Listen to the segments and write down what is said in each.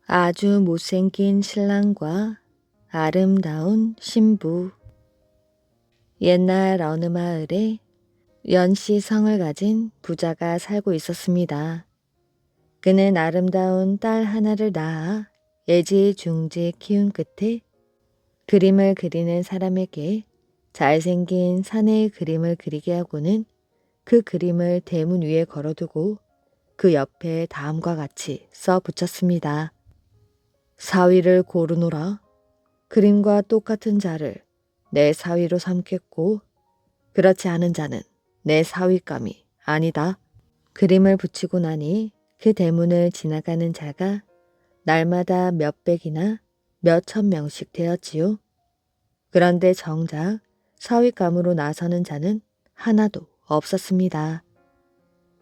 아주 못생긴 신랑과 아름다운 신부. 옛날 어느 마을에 연씨 성을 가진 부자가 살고 있었습니다. 그는 아름다운 딸 하나를 낳아 애지중지 키운 끝에 그림을 그리는 사람에게 잘생긴 사내의 그림을 그리게 하고는 그 그림을 대문 위에 걸어두고 그 옆에 다음과 같이 써 붙였습니다. 사위를 고르노라. 그림과 똑같은 자를 내 사위로 삼겠고 그렇지 않은 자는 내 사위감이 아니다. 그림을 붙이고 나니 그 대문을 지나가는 자가 날마다 몇백이나 몇천 명씩 되었지요. 그런데 정작 사위감으로 나서는 자는 하나도 없었습니다.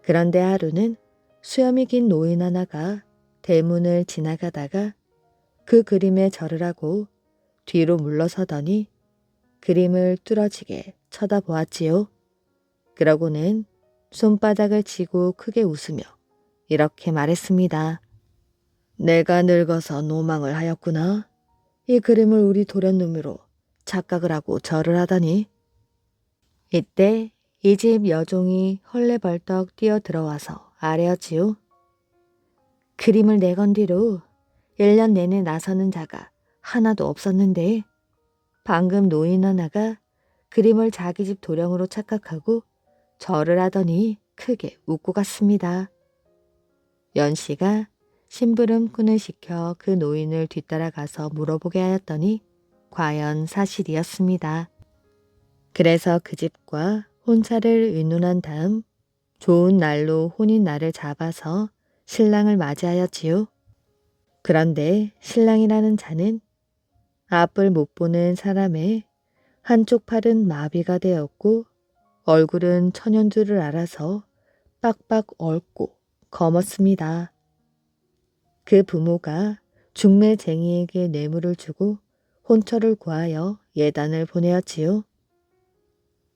그런데 하루는 수염이 긴 노인 하나가 대문을 지나가다가 그 그림에 절을 하고 뒤로 물러서더니 그림을 뚫어지게 쳐다보았지요. 그러고는 손바닥을 치고 크게 웃으며 이렇게 말했습니다. 내가 늙어서 노망을 하였구나. 이 그림을 우리 도련님으로 착각을 하고 절을 하다니. 이때 이 집 여종이 헐레벌떡 뛰어 들어와서 아뢰었지요. 그림을 내건 뒤로 1년 내내 나서는 자가 하나도 없었는데 방금 노인 하나가 그림을 자기 집 도령으로 착각하고 절을 하더니 크게 웃고 갔습니다. 연씨가 심부름꾼을 시켜 그 노인을 뒤따라가서 물어보게 하였더니 과연 사실이었습니다. 그래서 그 집과 혼차를 의논한 다음 좋은 날로 혼인날을 잡아서 신랑을 맞이하였지요. 그런데 신랑이라는 자는 앞을 못 보는 사람의 한쪽 팔은 마비가 되었고 얼굴은 천연두를 알아서 빡빡 얼고 검었습니다. 그 부모가 중매쟁이에게 뇌물을 주고 혼처를 구하여 예단을 보내었지요.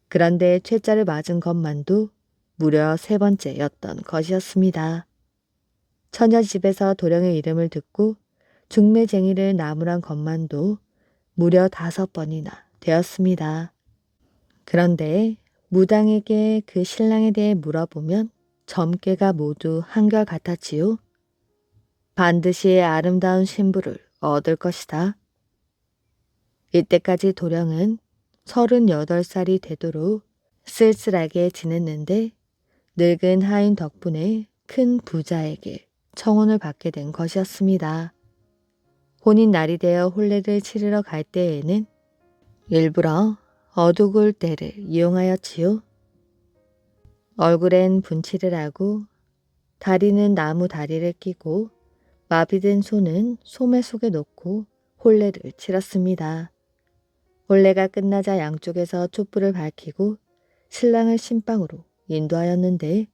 그런데 퇴짜를 맞은 것만도 무려 3번째였던 것이었습니다. 처녀 집에서 도령의 이름을 듣고 중매쟁이를 나무란 것만도 무려 5번이나 되었습니다. 그런데 무당에게 그 신랑에 대해 물어보면 점괘가 모두 한결같았지요. 반드시 아름다운 신부를 얻을 것이다. 이때까지 도령은 38살이 되도록 쓸쓸하게 지냈는데 늙은 하인 덕분에 큰 부자에게 청혼을 받게 된 것이었습니다. 혼인 날이 되어 혼례를 치르러 갈 때에는 일부러 어두굴 때를 이용하였지요. 얼굴엔 분칠을 하고 다리는 나무 다리를 끼고 마비된 손은 소매 속에 넣고 혼례를 치렀습니다. 혼례가 끝나자 양쪽에서 촛불을 밝히고 신랑을 신방으로 인도하였는데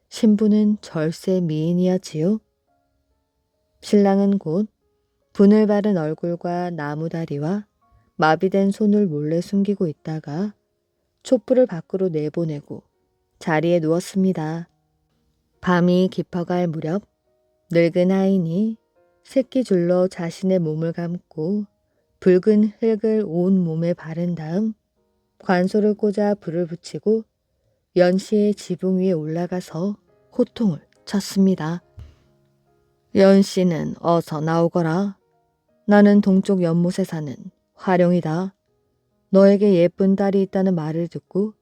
신부는 절세 미인이었지요. 신랑은 곧 분을 바른 얼굴과 나무 다리와 마비된 손을 몰래 숨기고 있다가 촛불을 밖으로 내보내고 자리에 누웠습니다. 밤이 깊어갈 무렵 늙은 하인이 새끼줄로 자신의 몸을 감고 붉은 흙을 온 몸에 바른 다음 관소를 꽂아 불을 붙이고 연씨의 지붕 위에 올라가서 호통을 쳤습니다. 연씨는 어서 나오거라. 나는 동쪽 연못에 사는 화룡이다. 너에게 예쁜 딸이 있다는 말을 듣고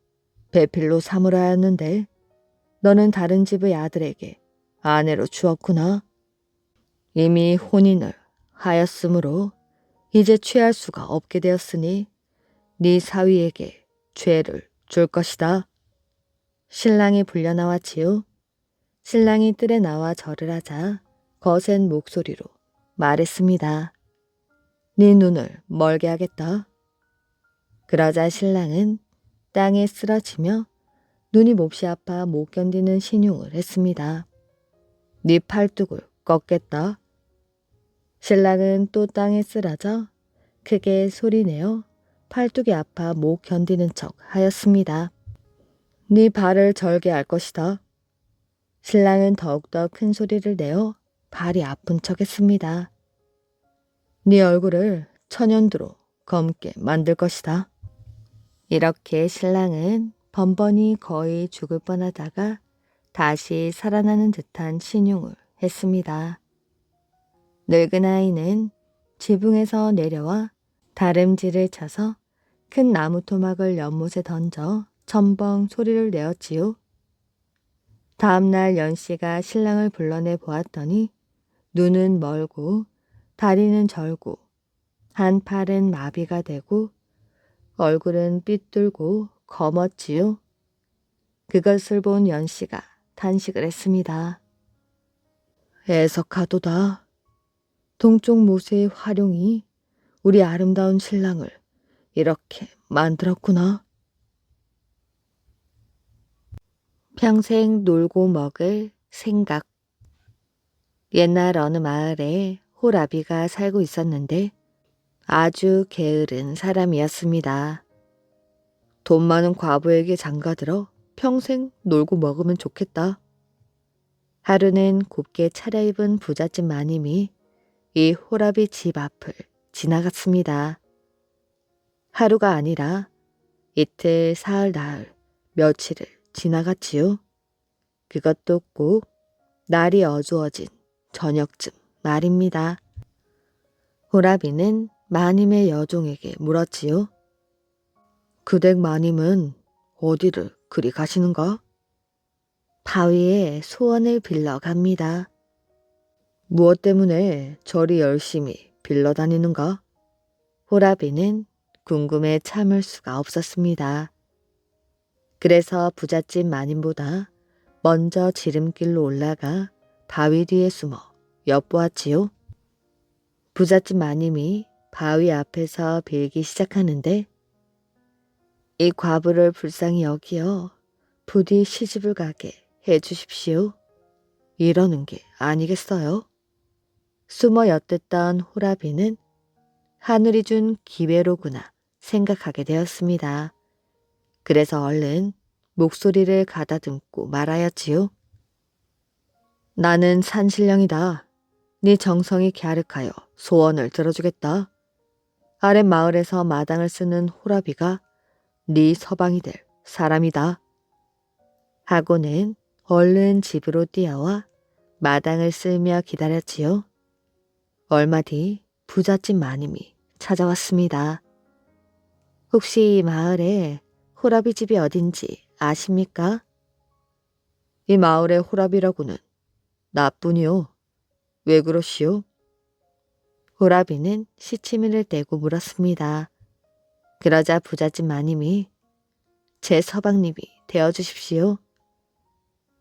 배필로 삼으려 하였는데 너는 다른 집의 아들에게 아내로 주었구나. 이미 혼인을 하였으므로 이제 취할 수가 없게 되었으니 네 사위에게 죄를 줄 것이다. 신랑이 불려 나왔지요. 신랑이 뜰에 나와 절을 하자 거센 목소리로 말했습니다. 네 눈을 멀게 하겠다. 그러자 신랑은 땅에 쓰러지며 눈이 몹시 아파 못 견디는 신용을 했습니다. 네 팔뚝을 꺾겠다. 신랑은 또 땅에 쓰러져 크게 소리내어 팔뚝이 아파 못 견디는 척 하였습니다. 네 발을 절게 할 것이다. 신랑은 더욱더 큰 소리를 내어 발이 아픈 척 했습니다. 네 얼굴을 천연두로 검게 만들 것이다. 이렇게 신랑은 번번이 거의 죽을 뻔하다가 다시 살아나는 듯한 신용을 했습니다. 늙은 아이는 지붕에서 내려와 다름질을 쳐서 큰 나무 토막을 연못에 던져 첨벙 소리를 내었지요. 다음날 연씨가 신랑을 불러내 보았더니 눈은 멀고 다리는 절고 한 팔은 마비가 되고 얼굴은 삐뚤고 검었지요. 그것을 본 연씨가 탄식을 했습니다. 애석하도다. 동쪽 모세의 화룡이 우리 아름다운 신랑을 이렇게 만들었구나. 평생 놀고 먹을 생각. 옛날 어느 마을에 호라비가 살고 있었는데 아주 게으른 사람이었습니다. 돈 많은 과부에게 장가들어 평생 놀고 먹으면 좋겠다. 하루는 곱게 차려입은 부잣집 마님이 이 호라비 집 앞을 지나갔습니다. 하루가 아니라 이틀, 사흘, 나흘, 며칠을 지나갔지요. 그것도 꼭 날이 어두워진 저녁쯤 말입니다. 호라비는 마님의 여종에게 물었지요. 그댁 마님은 어디를 그리 가시는가? 바위에 소원을 빌러 갑니다. 무엇 때문에 저리 열심히 빌러 다니는가? 호라비는 궁금해 참을 수가 없었습니다. 그래서 부잣집 마님보다 먼저 지름길로 올라가 바위 뒤에 숨어 엿보았지요. 부잣집 마님이 바위 앞에서 빌기 시작하는데 이 과부를 불쌍히 여기어 부디 시집을 가게 해 주십시오. 이러는 게 아니겠어요? 숨어 엿듣던 호라비는 하늘이 준 기회로구나 생각하게 되었습니다. 그래서 얼른 목소리를 가다듬고 말하였지요. 나는 산신령이다. 네 정성이 갸륵하여 소원을 들어주겠다. 아랫마을에서 마당을 쓰는 호라비가 네 서방이 될 사람이다. 하고는 얼른 집으로 뛰어와 마당을 쓸며 기다렸지요. 얼마 뒤 부잣집 마님이 찾아왔습니다. 혹시 이 마을에 호라비 집이 어딘지 아십니까? 이 마을의 호라비라고는 나뿐이요. 왜 그러시오? 호라비는 시치미를 떼고 물었습니다. 그러자 부잣집 마님이 제 서방님이 되어주십시오.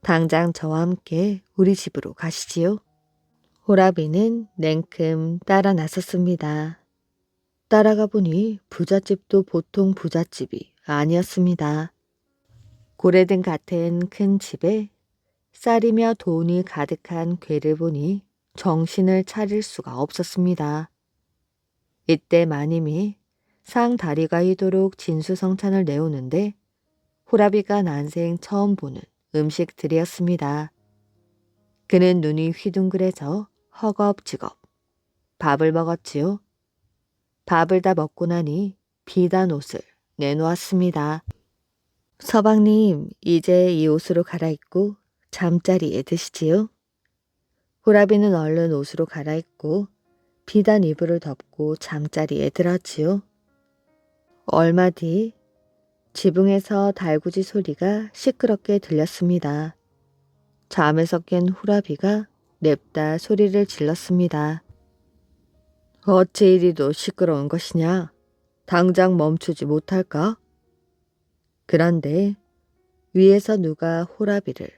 당장 저와 함께 우리 집으로 가시지요. 호라비는 냉큼 따라 나섰습니다. 따라가 보니 부잣집도 보통 부잣집이 아니었습니다. 고래등 같은 큰 집에 쌀이며 돈이 가득한 궤를 보니 정신을 차릴 수가 없었습니다. 이때 마님이 상다리가 휘도록 진수성찬을 내오는데 호라비가 난생 처음 보는 음식들이었습니다. 그는 눈이 휘둥그레져 허겁지겁 밥을 먹었지요. 밥을 다 먹고 나니 비단 옷을 내놓았습니다. 서방님, 이제 이 옷으로 갈아입고 잠자리에 드시지요. 호라비는 얼른 옷으로 갈아입고 비단 이불을 덮고 잠자리에 들었지요. 얼마 뒤 지붕에서 달구지 소리가 시끄럽게 들렸습니다. 잠에서 깬 호라비가 냅다 소리를 질렀습니다. 어찌 이리도 시끄러운 것이냐? 당장 멈추지 못할까? 그런데 위에서 누가 호라비를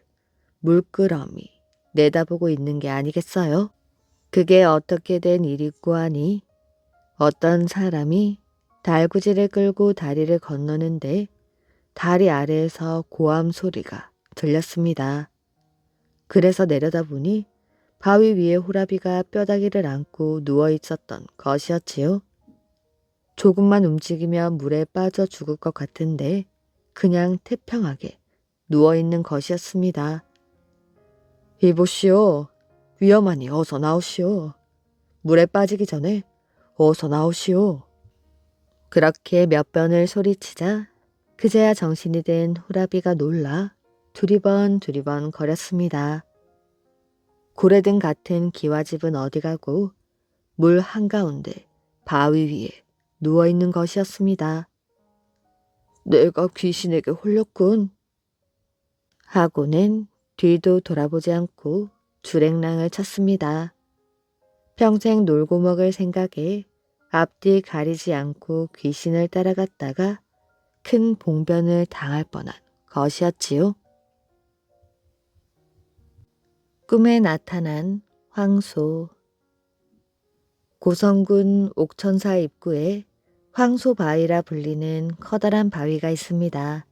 물끄러미 내다보고 있는 게 아니겠어요? 그게 어떻게 된 일이고 하니 어떤 사람이 달구지를 끌고 다리를 건너는데 다리 아래에서 고함 소리가 들렸습니다. 그래서 내려다보니 바위 위에 호라비가 뼈다귀를 안고 누워 있었던 것이었지요. 조금만 움직이면 물에 빠져 죽을 것 같은데 그냥 태평하게 누워있는 것이었습니다. 이보시오. 위험하니 어서 나오시오. 물에 빠지기 전에 어서 나오시오. 그렇게 몇 번을 소리치자 그제야 정신이 든 호라비가 놀라 두리번 거렸습니다. 고래등 같은 기와집은 어디 가고 물 한가운데 바위 위에 누워있는 것이었습니다. 내가 귀신에게 홀렸군. 하고는 뒤도 돌아보지 않고 주랭랑을 쳤습니다. 평생 놀고 먹을 생각에 앞뒤 가리지 않고 귀신을 따라갔다가 큰 봉변을 당할 뻔한 것이었지요. 꿈에 나타난 황소. 고성군 옥천사 입구에 황소바위라 불리는 커다란 바위가 있습니다.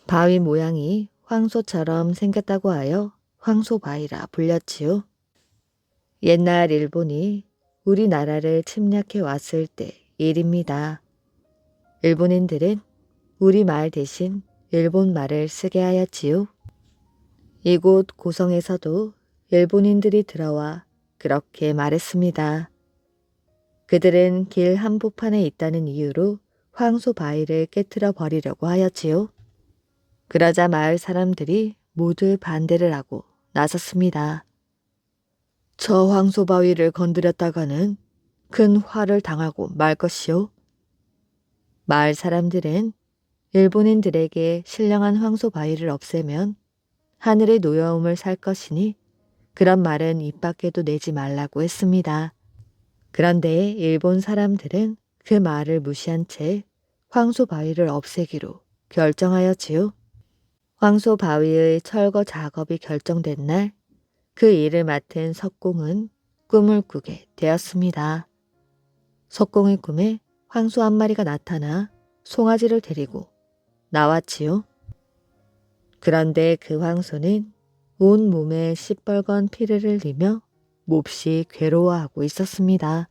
바위 모양이 황소처럼 생겼다고 하여 황소바위라 불렸지요. 옛날 일본이 우리나라를 침략해 왔을 때 일입니다. 일본인들은 우리말 대신 일본말을 쓰게 하였지요. 이곳 고성에서도 일본인들이 들어와 그렇게 말했습니다. 그들은 길 한복판에 있다는 이유로 황소바위를 깨트려 버리려고 하였지요. 그러자 마을 사람들이 모두 반대를 하고 나섰습니다. 저 황소바위를 건드렸다가는 큰 화를 당하고 말 것이요. 마을 사람들은 일본인들에게 신령한 황소바위를 없애면 하늘의 노여움을 살 것이니 그런 말은 입 밖에도 내지 말라고 했습니다. 그런데 일본 사람들은 그 말을 무시한 채 황소바위를 없애기로 결정하였지요. 황소바위의 철거 작업이 결정된 날, 그 일을 맡은 석공은 꿈을 꾸게 되었습니다. 석공의 꿈에 황소 한 마리가 나타나 송아지를 데리고 나왔지요. 그런데 그 황소는 온 몸에 시뻘건 피를 흘리며 몹시 괴로워하고 있었습니다.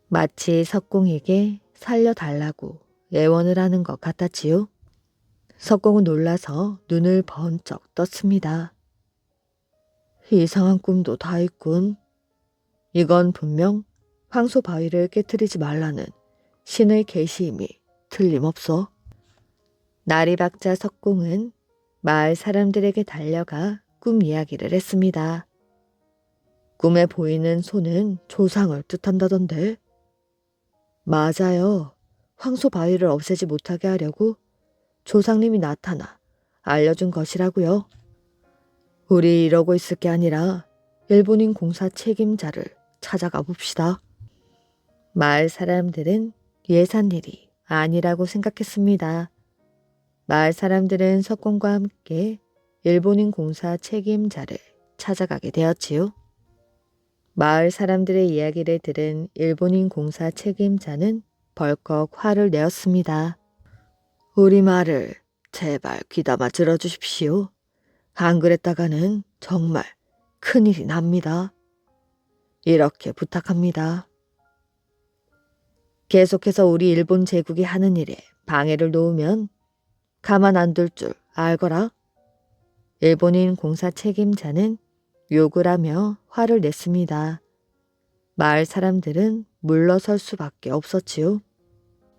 마치 석공에게 살려달라고 애원을 하는 것 같았지요. 석공은 놀라서 눈을 번쩍 떴습니다. 이상한 꿈도 다 있군. 이건 분명 황소 바위를 깨트리지 말라는 신의 계시임이 틀림없어. 날이 밝자 석공은 마을 사람들에게 달려가 꿈 이야기를 했습니다. 꿈에 보이는 소는 조상을 뜻한다던데. 맞아요. 황소 바위를 없애지 못하게 하려고 조상님이 나타나 알려준 것이라고요. 우리 이러고 있을 게 아니라 일본인 공사 책임자를 찾아가 봅시다. 마을 사람들은 예산 일이 아니라고 생각했습니다. 마을 사람들은 석공과 함께 일본인 공사 책임자를 찾아가게 되었지요. 마을 사람들의 이야기를 들은 일본인 공사 책임자는 벌컥 화를 내었습니다. 우리 말을 제발 귀담아 들어주십시오. 안 그랬다가는 정말 큰일이 납니다. 이렇게 부탁합니다. 계속해서 우리 일본 제국이 하는 일에 방해를 놓으면 가만 안 둘 줄 알거라. 일본인 공사 책임자는 욕을 하며 화를 냈습니다. 마을 사람들은 물러설 수밖에 없었지요.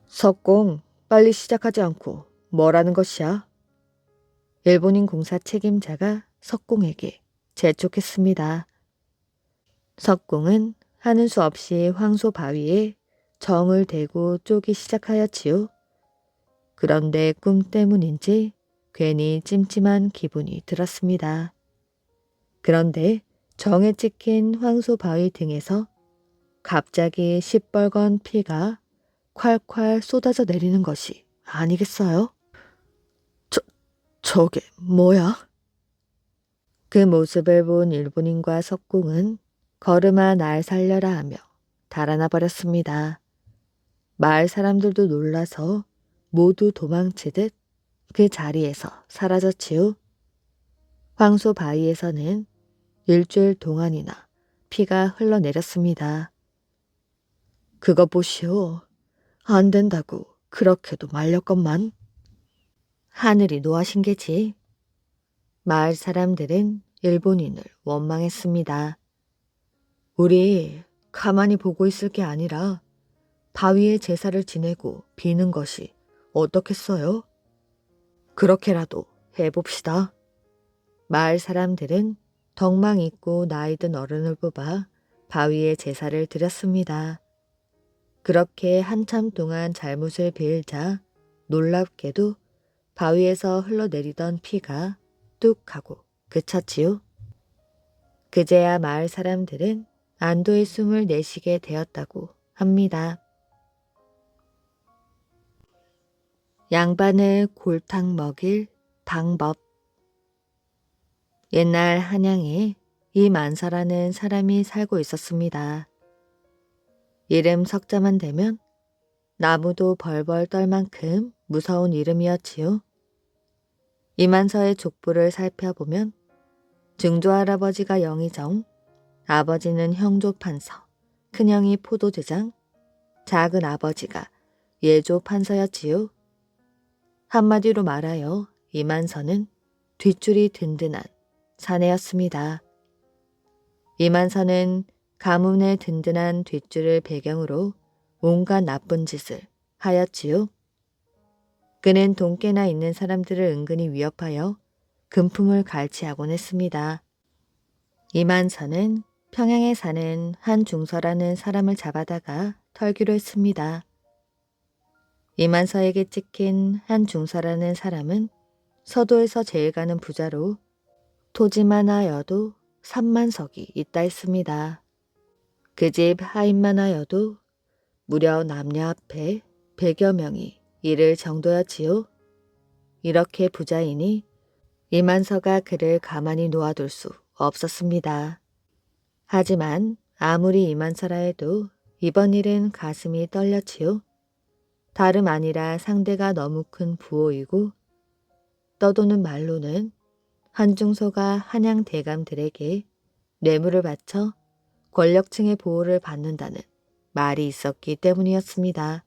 석공, 빨리 시작하지 않고 뭐라는 것이야? 일본인 공사 책임자가 석공에게 재촉했습니다. 석공은 하는 수 없이 황소 바위에 정을 대고 쪼기 시작하였지요. 그런데 꿈 때문인지 괜히 찜찜한 기분이 들었습니다. 그런데 정에 찍힌 황소 바위 등에서 갑자기 시뻘건 피가 콸콸 쏟아져 내리는 것이 아니겠어요? 저게 뭐야? 그 모습을 본 일본인과 석공은 걸음아 날 살려라 하며 달아나 버렸습니다. 마을 사람들도 놀라서 모두 도망치듯 그 자리에서 사라졌지요. 황소 바위에서는 일주일 동안이나 피가 흘러내렸습니다. 그거 보시오. 안 된다고 그렇게도 말렸건만. 하늘이 노하신 게지. 마을 사람들은 일본인을 원망했습니다. 우리 가만히 보고 있을 게 아니라 바위에 제사를 지내고 비는 것이 어떻겠어요? 그렇게라도 해봅시다. 마을 사람들은 덕망 있고 나이 든 어른을 뽑아 바위에 제사를 드렸습니다. 그렇게 한참 동안 잘못을 빌자 놀랍게도 바위에서 흘러내리던 피가 뚝 하고 그쳤지요. 그제야 마을 사람들은 안도의 숨을 내쉬게 되었다고 합니다. 양반을 골탕 먹일 방법. 옛날 한양에 이만사라는 사람이 살고 있었습니다. 이름 석자만 되면 나무도 벌벌 떨 만큼 무서운 이름이었지요. 이만서의 족보를 살펴보면 증조할아버지가 영의정, 아버지는 형조판서, 큰형이 포도대장, 작은 아버지가 예조판서였지요. 한마디로 말하여 이만서는 뒷줄이 든든한 사내였습니다. 이만서는 가문의 든든한 뒷줄을 배경으로 온갖 나쁜 짓을 하였지요. 그는 돈깨나 있는 사람들을 은근히 위협하여 금품을 갈취하곤 했습니다. 이만서는 평양에 사는 한중서라는 사람을 잡아다가 털기로 했습니다. 이만서에게 찍힌 한중서라는 사람은 서도에서 제일 가는 부자로 토지만 하여도 3만석이 있다 했습니다. 그 집 하인만 하여도 무려 남녀 앞에 100여 명이 이를 정도였지요. 이렇게 부자이니 이만서가 그를 가만히 놓아둘 수 없었습니다. 하지만 아무리 이만서라 해도 이번 일은 가슴이 떨렸지요. 다름 아니라 상대가 너무 큰 부호이고 떠도는 말로는 한중서가 한양 대감들에게 뇌물을 바쳐 권력층의 보호를 받는다는 말이 있었기 때문이었습니다.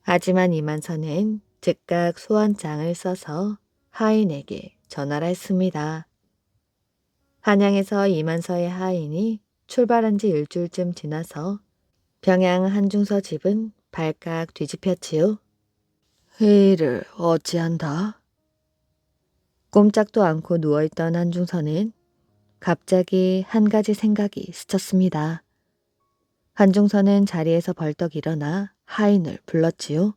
하지만 이만서는 즉각 소환장을 써서 하인에게 전화를 했습니다. 한양에서 이만서의 하인이 출발한 지 일주일쯤 지나서 평양 한중서 집은 발칵 뒤집혔지요. 회의를 어찌한다? 꼼짝도 않고 누워있던 한중서는 갑자기 한 가지 생각이 스쳤습니다. 한중서는 자리에서 벌떡 일어나 하인을 불렀지요.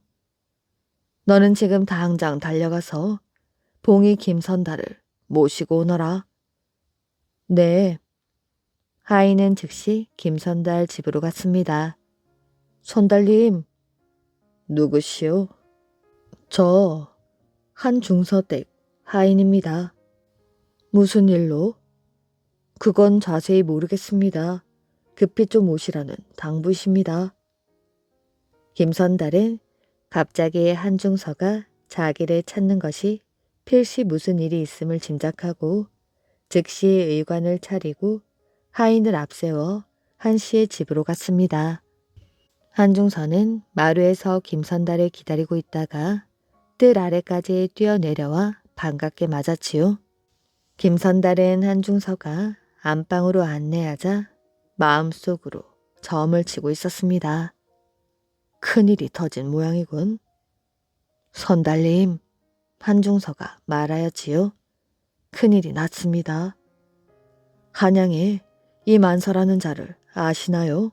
너는 지금 당장 달려가서 봉이 김선달을 모시고 오너라. 네. 하인은 즉시 김선달 집으로 갔습니다. 선달님. 누구시오? 저 한중서댁 하인입니다. 무슨 일로? 그건 자세히 모르겠습니다. 급히 좀 오시라는 당부이십니다. 김선달은 갑자기 한중서가 자기를 찾는 것이 필시 무슨 일이 있음을 짐작하고 즉시 의관을 차리고 하인을 앞세워 한씨의 집으로 갔습니다. 한중서는 마루에서 김선달을 기다리고 있다가 뜰 아래까지 뛰어내려와 반갑게 맞았지요. 김선달은 한중서가 안방으로 안내하자 마음속으로 점을 치고 있었습니다. 큰일이 터진 모양이군. 선달님, 한중서가 말하였지요. 큰일이 났습니다. 한양에 이만서라는 자를 아시나요?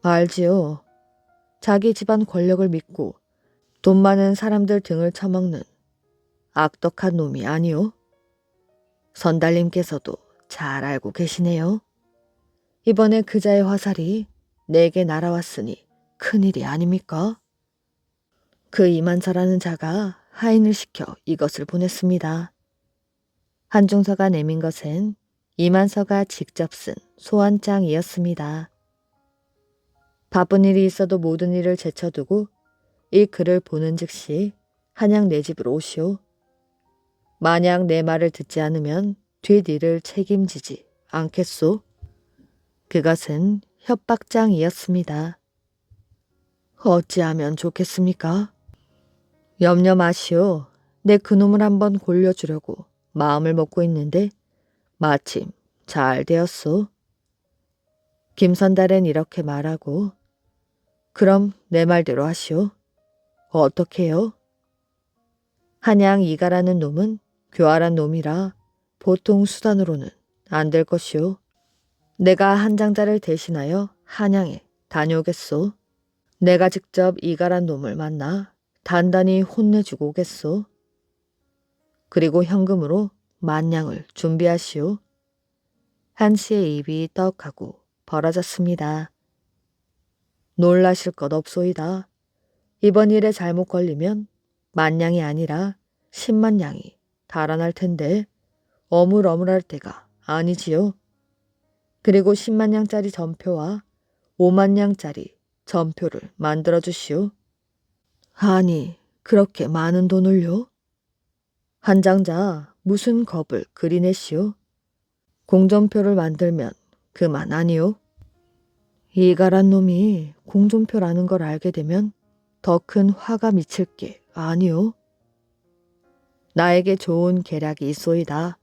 알지요. 자기 집안 권력을 믿고 돈 많은 사람들 등을 쳐먹는 악덕한 놈이 아니오. 선달님께서도 잘 알고 계시네요. 이번에 그자의 화살이 내게 날아왔으니 큰일이 아닙니까? 그 이만서라는 자가 하인을 시켜 이것을 보냈습니다. 한중서가 내민 것은 이만서가 직접 쓴 소환장이었습니다. 바쁜 일이 있어도 모든 일을 제쳐두고 이 글을 보는 즉시 한양 내 집으로 오시오. 만약 내 말을 듣지 않으면 뒷일을 책임지지 않겠소. 그것은 협박장이었습니다. 어찌하면 좋겠습니까? 염려 마시오. 내 그놈을 한번 골려주려고 마음을 먹고 있는데 마침 잘 되었소. 김선달은 이렇게 말하고 그럼 내 말대로 하시오. 어떻게요? 한양 이가라는 놈은 교활한 놈이라 보통 수단으로는 안 될 것이오. 내가 한장자를 대신하여 한양에 다녀오겠소. 내가 직접 이가란 놈을 만나 단단히 혼내주고 오겠소. 그리고 현금으로 10,000냥을 준비하시오. 한씨의 입이 떡하고 벌어졌습니다. 놀라실 것 없소이다. 이번 일에 잘못 걸리면 10,000냥이 아니라 100,000냥이 달아날 텐데 어물어물할 때가 아니지요. 그리고 100,000냥짜리 전표와 50,000냥짜리 전표를 만들어 주시오. 아니, 그렇게 많은 돈을요? 한장자 무슨 겁을 그리내시오? 공전표를 만들면 그만 아니오? 이가란 놈이 공전표라는 걸 알게 되면 더 큰 화가 미칠 게 아니오? 나에게 좋은 계략이 있소이다.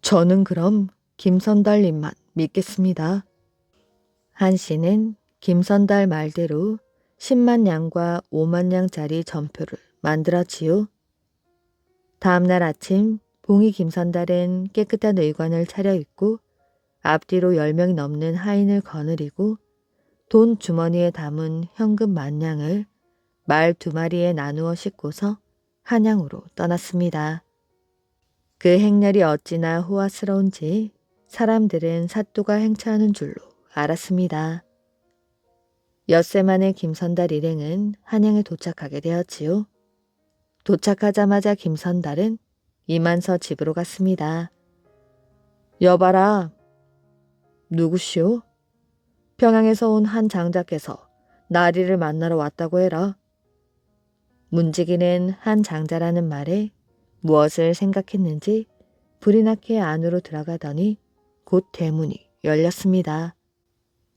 저는 그럼 김선달님만 믿겠습니다. 한씨는 김선달 말대로 100,000냥과 50,000냥짜리 전표를 만들었지요. 다음날 아침 봉이 김선달은 깨끗한 의관을 차려입고 앞뒤로 10명이 넘는 하인을 거느리고 돈 주머니에 담은 현금 10,000냥을 말 2마리에 나누어 싣고서 한양으로 떠났습니다. 그 행렬이 어찌나 호화스러운지 사람들은 사또가 행차하는 줄로 알았습니다. 엿새 만에 김선달 일행은 한양에 도착하게 되었지요. 도착하자마자 김선달은 이만서 집으로 갔습니다. 여봐라. 누구시오? 평양에서 온 한 장자께서 나리를 만나러 왔다고 해라. 문지기는 한 장자라는 말에 무엇을 생각했는지 불이 나게 안으로 들어가더니 곧 대문이 열렸습니다.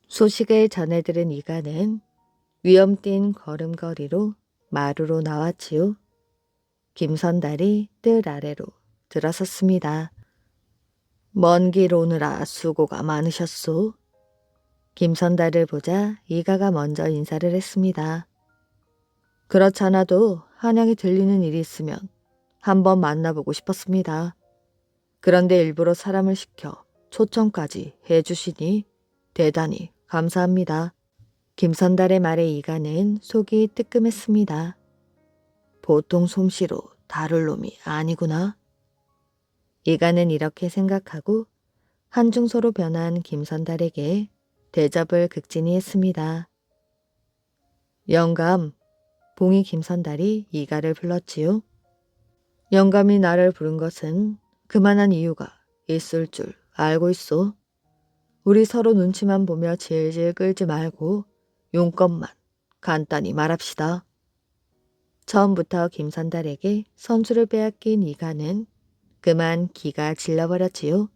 소식을 전해들은 이가는 위엄띤 걸음걸이로 마루로 나왔지요. 김선달이 뜰 아래로 들어섰습니다. 먼 길 오느라 수고가 많으셨소. 김선달을 보자 이가가 먼저 인사를 했습니다. 그렇잖아도 한양에 들리는 일이 있으면 한번 만나보고 싶었습니다. 그런데 일부러 사람을 시켜 초청까지 해주시니 대단히 감사합니다. 김선달의 말에 이가는 속이 뜨끔했습니다. 보통 솜씨로 다룰 놈이 아니구나. 이가는 이렇게 생각하고 한중소로 변한 김선달에게 대접을 극진히 했습니다. 영감, 봉이 김선달이 이가를 불렀지요. 영감이 나를 부른 것은 그만한 이유가 있을 줄 알고 있소. 우리 서로 눈치만 보며 질질 끌지 말고 용건만 간단히 말합시다. 처음부터 김선달에게 선수를 빼앗긴 이가는 그만 기가 질러버렸지요.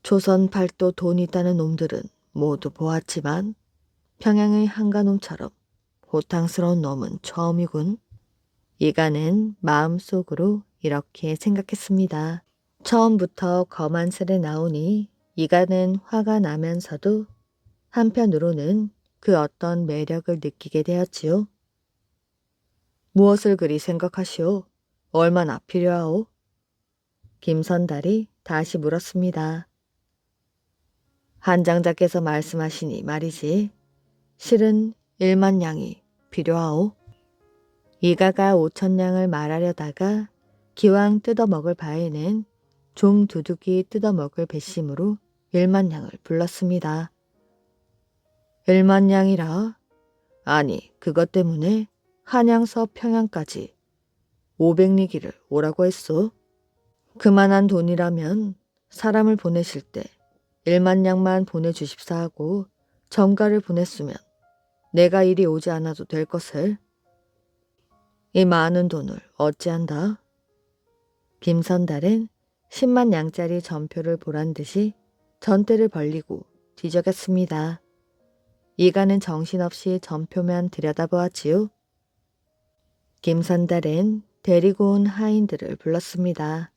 조선 팔도 돈 있다는 놈들은 모두 보았지만 평양의 한가놈처럼 호탕스러운 놈은 처음이군. 이가는 마음속으로 이렇게 생각했습니다. 처음부터 검한 슬에 나오니 이가는 화가 나면서도 한편으로는 그 어떤 매력을 느끼게 되었지요. 무엇을 그리 생각하시오? 얼마나 필요하오? 김선달이 다시 물었습니다. 한장자께서 말씀하시니 말이지. 실은 10,000냥이 필요하오. 이가가 5,000냥을 말하려다가 기왕 뜯어먹을 바에는 좀 두둑이 뜯어먹을 배심으로 10,000냥을 불렀습니다. 10,000냥이라? 아니, 그것 때문에 한양서 평양까지 500리기를 오라고 했소. 그만한 돈이라면 사람을 보내실 때 10,000냥만 보내주십사 하고 점가를 보냈으면 내가 이리 오지 않아도 될 것을. 이 많은 돈을 어찌한다? 김선달은 100,000냥짜리 전표를 보란 듯이 전대를 벌리고 뒤적였습니다. 이가는 정신없이 전표만 들여다보았지요. 김선달은 데리고 온 하인들을 불렀습니다.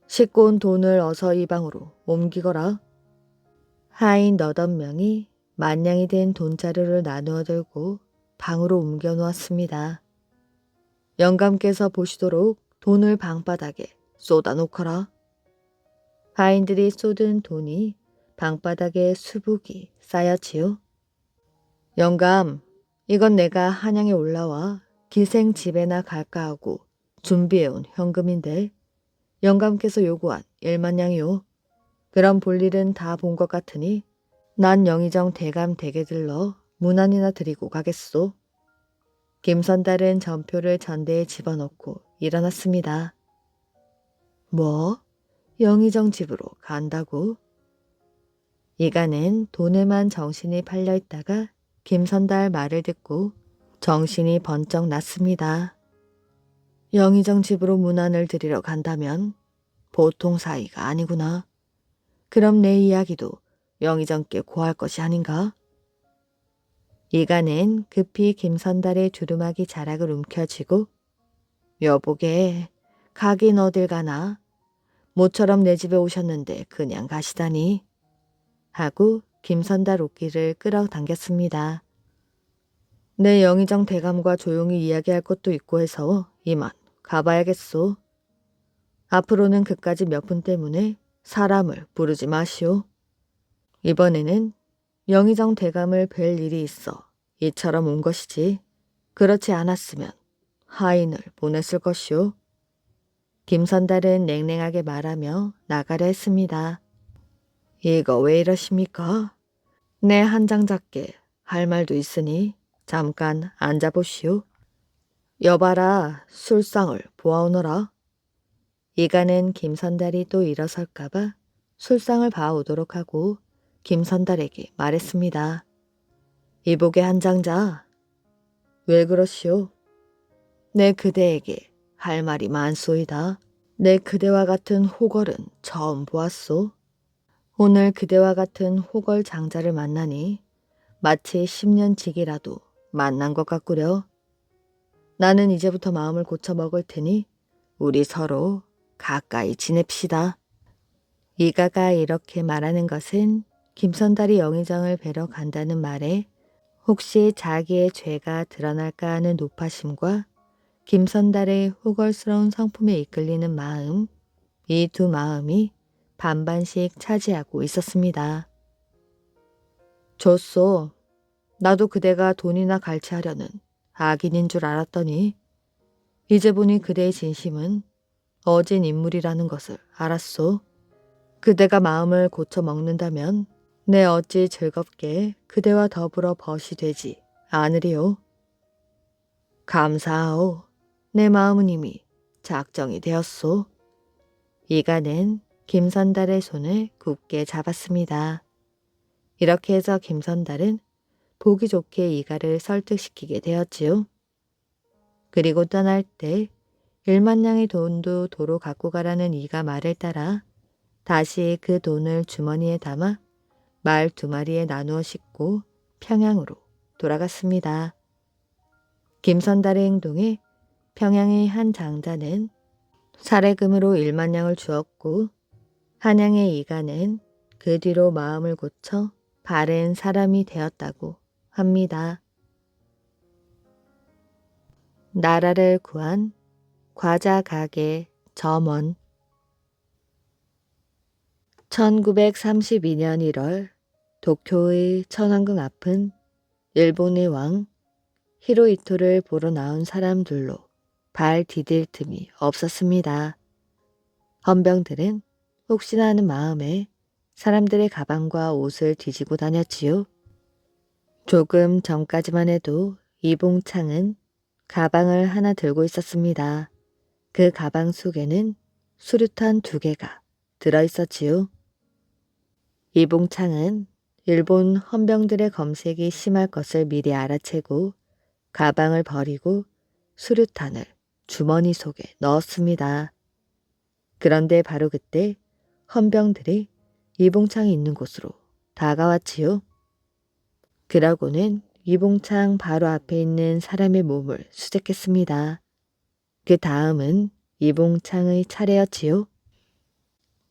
싣고 온 돈을 어서 이 방으로 옮기거라. 하인 8명이 만냥이 된 돈자루를 나누어 들고 방으로 옮겨 놓았습니다. 영감께서 보시도록 돈을 방바닥에 쏟아놓거라. 하인들이 쏟은 돈이 방바닥에 수북이 쌓였지요. 영감, 이건 내가 한양에 올라와 기생 집에나 갈까 하고 준비해온 현금인데 영감께서 요구한 1만냥이요. 그럼 볼일은 다 본 것 같으니 난 영의정 대감 댁에 들러 문안이나 드리고 가겠소. 김선달은 전표를 전대에 집어넣고 일어났습니다. 뭐? 영의정 집으로 간다고? 이간은 돈에만 정신이 팔려 있다가 김선달 말을 듣고 정신이 번쩍 났습니다. 영의정 집으로 문안을 드리러 간다면 보통 사이가 아니구나. 그럼 내 이야기도 영의정께 고할 것이 아닌가? 이간은 급히 김선달의 두루마기 자락을 움켜쥐고 여보게 가긴 어딜 가나? 모처럼 내 집에 오셨는데 그냥 가시다니 하고 김선달 옷길을 끌어당겼습니다. 내 영의정 대감과 조용히 이야기할 것도 있고 해서 이만 가봐야겠소. 앞으로는 그까지 몇 분 때문에 사람을 부르지 마시오. 이번에는 영의정 대감을 뵐 일이 있어 이처럼 온 것이지 그렇지 않았으면 하인을 보냈을 것이오. 김선달은 냉랭하게 말하며 나가려 했습니다. 이거 왜 이러십니까? 내 한 장 잡게 할 말도 있으니 잠깐 앉아보시오. 여봐라 술상을 보아오너라. 이간은 김선달이 또 일어설까봐 술상을 봐오도록 하고 김선달에게 말했습니다. 이복의 한 장자. 왜 그러시오? 내 그대에게 할 말이 많소이다. 내 그대와 같은 호걸은 처음 보았소. 오늘 그대와 같은 호걸 장자를 만나니 마치 10년 지기라도 만난 것 같구려. 나는 이제부터 마음을 고쳐 먹을 테니 우리 서로 가까이 지냅시다. 이가가 이렇게 말하는 것은 김선달이 영의정을 뵈러 간다는 말에 혹시 자기의 죄가 드러날까 하는 노파심과 김선달의 호걸스러운 성품에 이끌리는 마음, 이 두 마음이 반반씩 차지하고 있었습니다. 좋소. 나도 그대가 돈이나 갈취하려는 악인인 줄 알았더니 이제 보니 그대의 진심은 어진 인물이라는 것을 알았소. 그대가 마음을 고쳐 먹는다면 내 어찌 즐겁게 그대와 더불어 벗이 되지 않으리요. 감사하오. 내 마음은 이미 작정이 되었소. 이가는 김선달의 손을 굳게 잡았습니다. 이렇게 해서 김선달은 보기 좋게 이가를 설득시키게 되었지요. 그리고 떠날 때 1만냥의 돈도 도로 갖고 가라는 이가 말을 따라 다시 그 돈을 주머니에 담아 말 2마리에 나누어 싣고 평양으로 돌아갔습니다. 김선달의 행동에 평양의 한 장자는 사례금으로 1만냥을 주었고 한양의 이가는 그 뒤로 마음을 고쳐 바른 사람이 되었다고 합니다. 나라를 구한 과자 가게 점원. 1932년 1월 도쿄의 천왕궁 앞은 일본의 왕 히로히토를 보러 나온 사람들로 발 디딜 틈이 없었습니다. 헌병들은 혹시나 하는 마음에 사람들의 가방과 옷을 뒤지고 다녔지요. 조금 전까지만 해도 이봉창은 가방을 하나 들고 있었습니다. 그 가방 속에는 수류탄 2개가 들어있었지요. 이봉창은 일본 헌병들의 검색이 심할 것을 미리 알아채고 가방을 버리고 수류탄을 주머니 속에 넣었습니다. 그런데 바로 그때 헌병들이 이봉창이 있는 곳으로 다가왔지요. 그러고는 이봉창 바로 앞에 있는 사람의 몸을 수색했습니다. 그 다음은 이봉창의 차례였지요.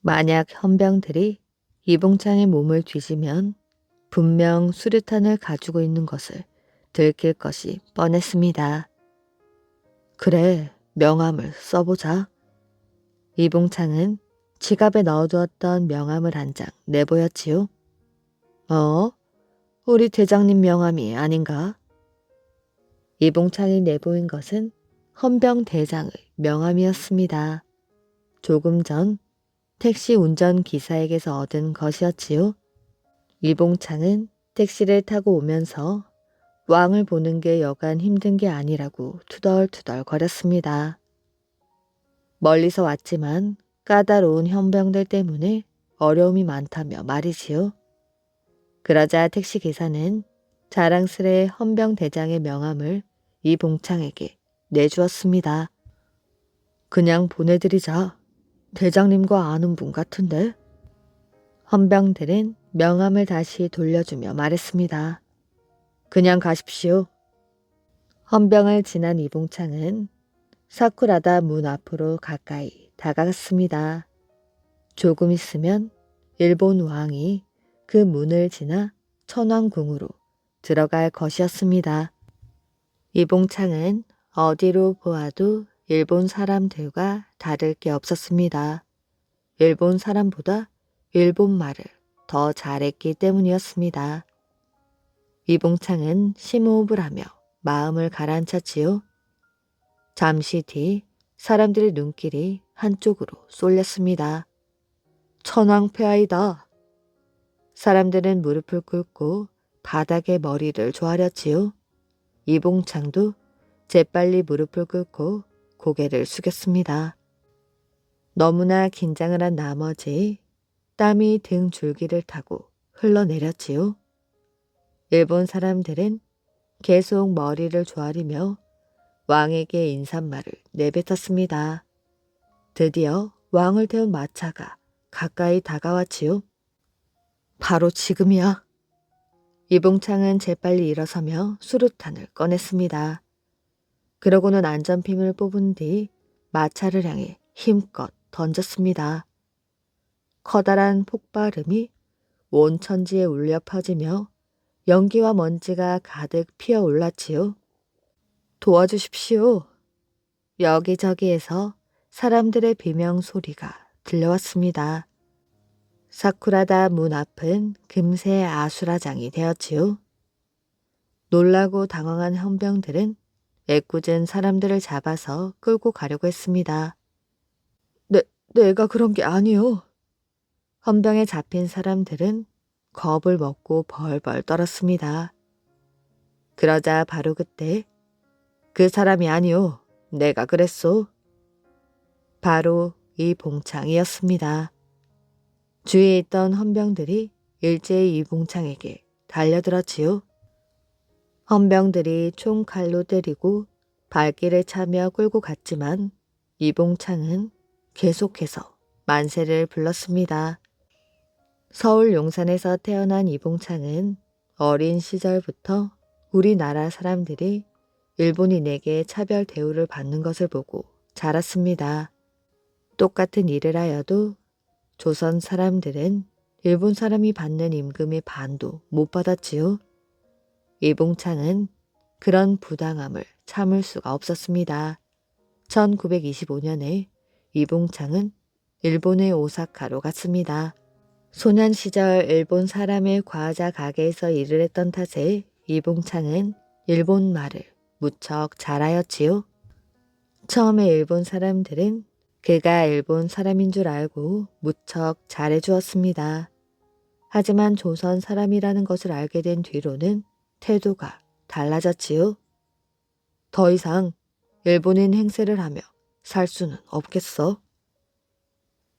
만약 헌병들이 이봉창의 몸을 뒤지면 분명 수류탄을 가지고 있는 것을 들킬 것이 뻔했습니다. 그래, 명함을 써보자. 이봉창은 지갑에 넣어두었던 명함을 한 장 내보였지요. 우리 대장님 명함이 아닌가? 이봉창이 내보인 것은 헌병 대장의 명함이었습니다. 조금 전 택시 운전기사에게서 얻은 것이었지요. 이봉창은 택시를 타고 오면서 왕을 보는 게 여간 힘든 게 아니라고 투덜투덜 거렸습니다. 멀리서 왔지만 까다로운 현병들 때문에 어려움이 많다며 말이지요. 그러자 택시기사는 자랑스레 헌병 대장의 명함을 이봉창에게 내주었습니다. 그냥 보내드리자. 대장님과 아는 분 같은데? 헌병들은 명함을 다시 돌려주며 말했습니다. 그냥 가십시오. 헌병을 지난 이봉창은 사쿠라다 문 앞으로 가까이 다가갔습니다. 조금 있으면 일본 왕이 그 문을 지나 천왕궁으로 들어갈 것이었습니다. 이봉창은 어디로 보아도 일본 사람들과 다를 게 없었습니다. 일본 사람보다 일본 말을 더 잘했기 때문이었습니다. 이봉창은 심호흡을 하며 마음을 가라앉혔지요. 잠시 뒤 사람들의 눈길이 한쪽으로 쏠렸습니다. 천황폐하이다. 사람들은 무릎을 꿇고 바닥에 머리를 조아렸지요. 이봉창도 재빨리 무릎을 꿇고 고개를 숙였습니다. 너무나 긴장을 한 나머지 땀이 등 줄기를 타고 흘러내렸지요. 일본 사람들은 계속 머리를 조아리며 왕에게 인사말을 내뱉었습니다. 드디어 왕을 태운 마차가 가까이 다가왔지요. 바로 지금이야. 이봉창은 재빨리 일어서며 수류탄을 꺼냈습니다. 그러고는 안전핀을 뽑은 뒤 마차를 향해 힘껏 던졌습니다. 커다란 폭발음이 온 천지에 울려 퍼지며 연기와 먼지가 가득 피어올랐지요. 도와주십시오. 여기저기에서 사람들의 비명 소리가 들려왔습니다. 사쿠라다 문 앞은 금세 아수라장이 되었지요. 놀라고 당황한 헌병들은 애꿎은 사람들을 잡아서 끌고 가려고 했습니다. 내가 그런 게 아니요. 헌병에 잡힌 사람들은 겁을 먹고 벌벌 떨었습니다. 그러자 바로 그때 그 사람이 아니요. 내가 그랬소. 바로 이 봉창이었습니다. 주위에 있던 헌병들이 일제히 이 봉창에게 달려들었지요. 헌병들이 총칼로 때리고 발길을 차며 끌고 갔지만 이봉창은 계속해서 만세를 불렀습니다. 서울 용산에서 태어난 이봉창은 어린 시절부터 우리나라 사람들이 일본인에게 차별 대우를 받는 것을 보고 자랐습니다. 똑같은 일을 하여도 조선 사람들은 일본 사람이 받는 임금의 반도 못 받았지요. 이봉창은 그런 부당함을 참을 수가 없었습니다. 1925년에 이봉창은 일본의 오사카로 갔습니다. 소년 시절 일본 사람의 과자 가게에서 일을 했던 탓에 이봉창은 일본 말을 무척 잘하였지요. 처음에 일본 사람들은 그가 일본 사람인 줄 알고 무척 잘해주었습니다. 하지만 조선 사람이라는 것을 알게 된 뒤로는 태도가 달라졌지요. 더 이상 일본인 행세를 하며 살 수는 없겠어.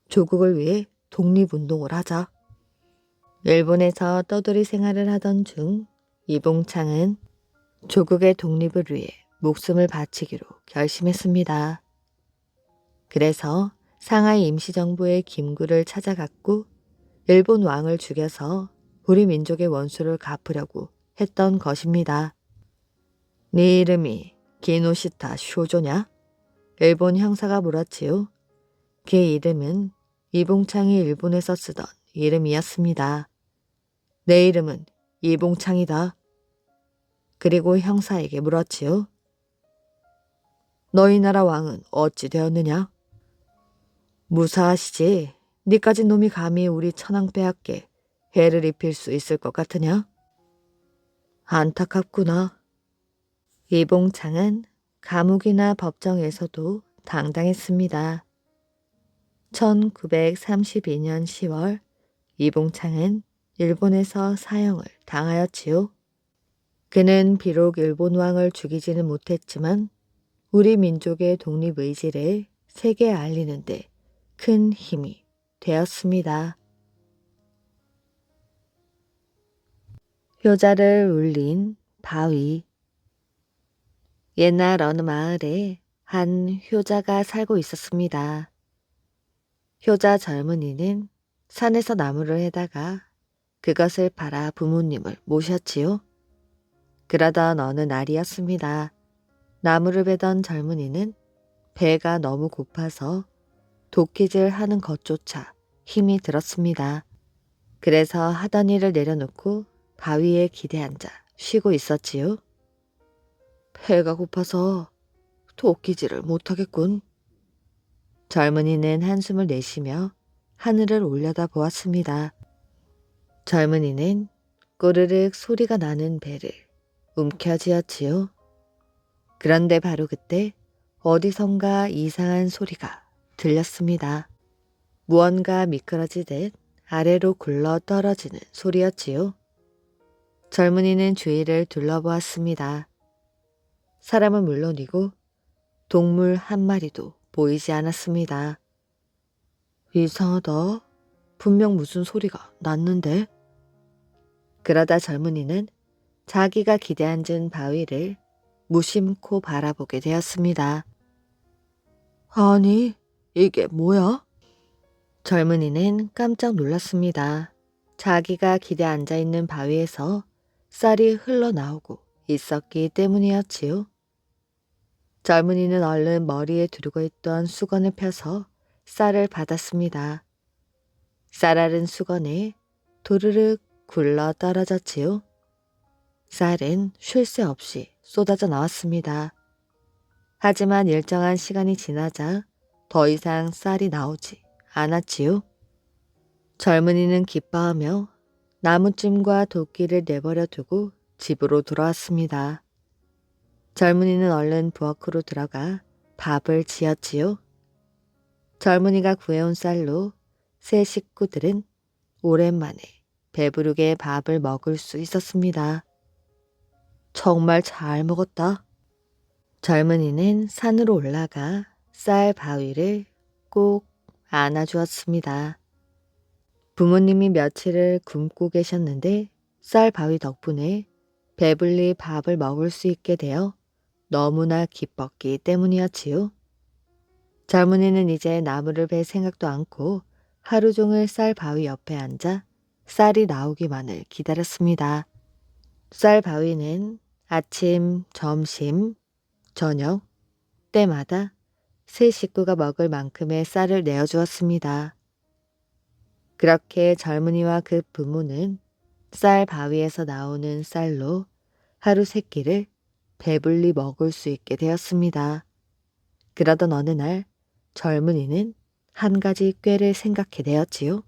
조국을 위해 독립운동을 하자. 일본에서 떠돌이 생활을 하던 중 이봉창은 조국의 독립을 위해 목숨을 바치기로 결심했습니다. 그래서 상하이 임시정부의 김구를 찾아갔고 일본 왕을 죽여서 우리 민족의 원수를 갚으려고 했던 것입니다. 네 이름이 기노시타 쇼조냐? 일본 형사가 물었지요. 그 이름은 이봉창이 일본에서 쓰던 이름이었습니다. 내 이름은 이봉창이다. 그리고 형사에게 물었지요. 너희 나라 왕은 어찌 되었느냐? 무사하시지. 니까진 놈이 감히 우리 천황 빼앗게 해를 입힐 수 있을 것 같으냐? 안타깝구나. 이봉창은 감옥이나 법정에서도 당당했습니다. 1932년 10월 이봉창은 일본에서 사형을 당하였지요. 그는 비록 일본 왕을 죽이지는 못했지만 우리 민족의 독립의지를 세계에 알리는데 큰 힘이 되었습니다. 효자를 울린 바위. 옛날 어느 마을에 한 효자가 살고 있었습니다. 효자 젊은이는 산에서 나무를 해다가 그것을 팔아 부모님을 모셨지요. 그러던 어느 날이었습니다. 나무를 베던 젊은이는 배가 너무 고파서 도끼질 하는 것조차 힘이 들었습니다. 그래서 하던 일을 내려놓고 바위에 기대앉아 쉬고 있었지요. 배가 고파서 도끼질을 못하겠군. 젊은이는 한숨을 내쉬며 하늘을 올려다 보았습니다. 젊은이는 꼬르륵 소리가 나는 배를 움켜쥐었지요. 그런데 바로 그때 어디선가 이상한 소리가 들렸습니다. 무언가 미끄러지듯 아래로 굴러 떨어지는 소리였지요. 젊은이는 주위를 둘러보았습니다. 사람은 물론이고 동물 한 마리도 보이지 않았습니다. 이상하다. 분명 무슨 소리가 났는데. 그러다 젊은이는 자기가 기대앉은 바위를 무심코 바라보게 되었습니다. 아니, 이게 뭐야? 젊은이는 깜짝 놀랐습니다. 자기가 기대앉아 있는 바위에서 쌀이 흘러나오고 있었기 때문이었지요. 젊은이는 얼른 머리에 두르고 있던 수건을 펴서 쌀을 받았습니다. 쌀알은 수건에 도르륵 굴러 떨어졌지요. 쌀은 쉴 새 없이 쏟아져 나왔습니다. 하지만 일정한 시간이 지나자 더 이상 쌀이 나오지 않았지요. 젊은이는 기뻐하며 나무찜과 도끼를 내버려 두고 집으로 돌아왔습니다. 젊은이는 얼른 부엌으로 들어가 밥을 지었지요. 젊은이가 구해온 쌀로 새 식구들은 오랜만에 배부르게 밥을 먹을 수 있었습니다. 정말 잘 먹었다. 젊은이는 산으로 올라가 쌀 바위를 꼭 안아주었습니다. 부모님이 며칠을 굶고 계셨는데 쌀 바위 덕분에 배불리 밥을 먹을 수 있게 되어 너무나 기뻤기 때문이었지요. 젊은이는 이제 나무를 벨 생각도 않고 하루 종일 쌀 바위 옆에 앉아 쌀이 나오기만을 기다렸습니다. 쌀 바위는 아침, 점심, 저녁 때마다 세 식구가 먹을 만큼의 쌀을 내어주었습니다. 그렇게 젊은이와 그 부모는 쌀 바위에서 나오는 쌀로 하루 세 끼를 배불리 먹을 수 있게 되었습니다. 그러던 어느 날 젊은이는 한 가지 꾀를 생각해 내었지요.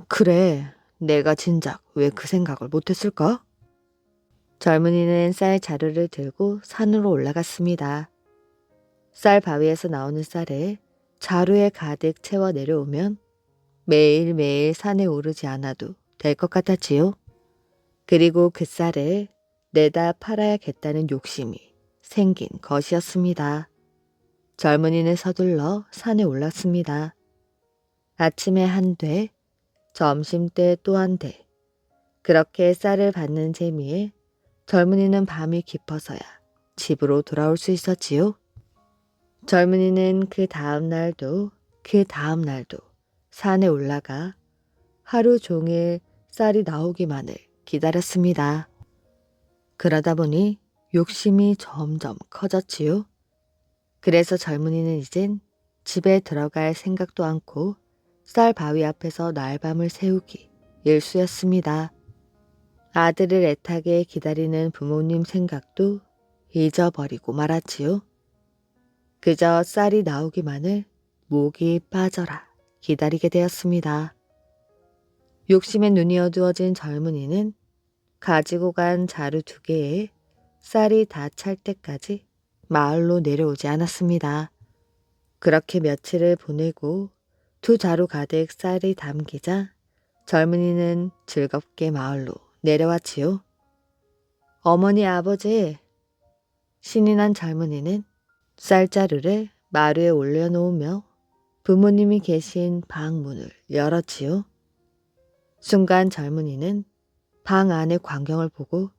그래, 내가 진작 왜 그 생각을 못했을까? 젊은이는 쌀 자루를 들고 산으로 올라갔습니다. 쌀 바위에서 나오는 쌀을 자루에 가득 채워 내려오면 매일매일 산에 오르지 않아도 될 것 같았지요. 그리고 그 쌀을 내다 팔아야겠다는 욕심이 생긴 것이었습니다. 젊은이는 서둘러 산에 올랐습니다. 아침에 한 대, 점심때 또 한 대. 그렇게 쌀을 받는 재미에 젊은이는 밤이 깊어서야 집으로 돌아올 수 있었지요. 젊은이는 그 다음 날도 산에 올라가 하루 종일 쌀이 나오기만을 기다렸습니다. 그러다 보니 욕심이 점점 커졌지요. 그래서 젊은이는 이젠 집에 들어갈 생각도 않고 쌀 바위 앞에서 날밤을 새우기 일쑤였습니다. 아들을 애타게 기다리는 부모님 생각도 잊어버리고 말았지요. 그저 쌀이 나오기만을 목이 빠져라 기다리게 되었습니다. 욕심에 눈이 어두워진 젊은이는 가지고 간 자루 2개에 쌀이 다 찰 때까지 마을로 내려오지 않았습니다. 그렇게 며칠을 보내고 2 자루 가득 쌀이 담기자 젊은이는 즐겁게 마을로 내려왔지요. 어머니, 아버지, 신이 난 젊은이는 쌀자루를 마루에 올려놓으며 부모님이 계신 방 문을 열었지요. 순간 젊은이는 방 안의 광경을 보고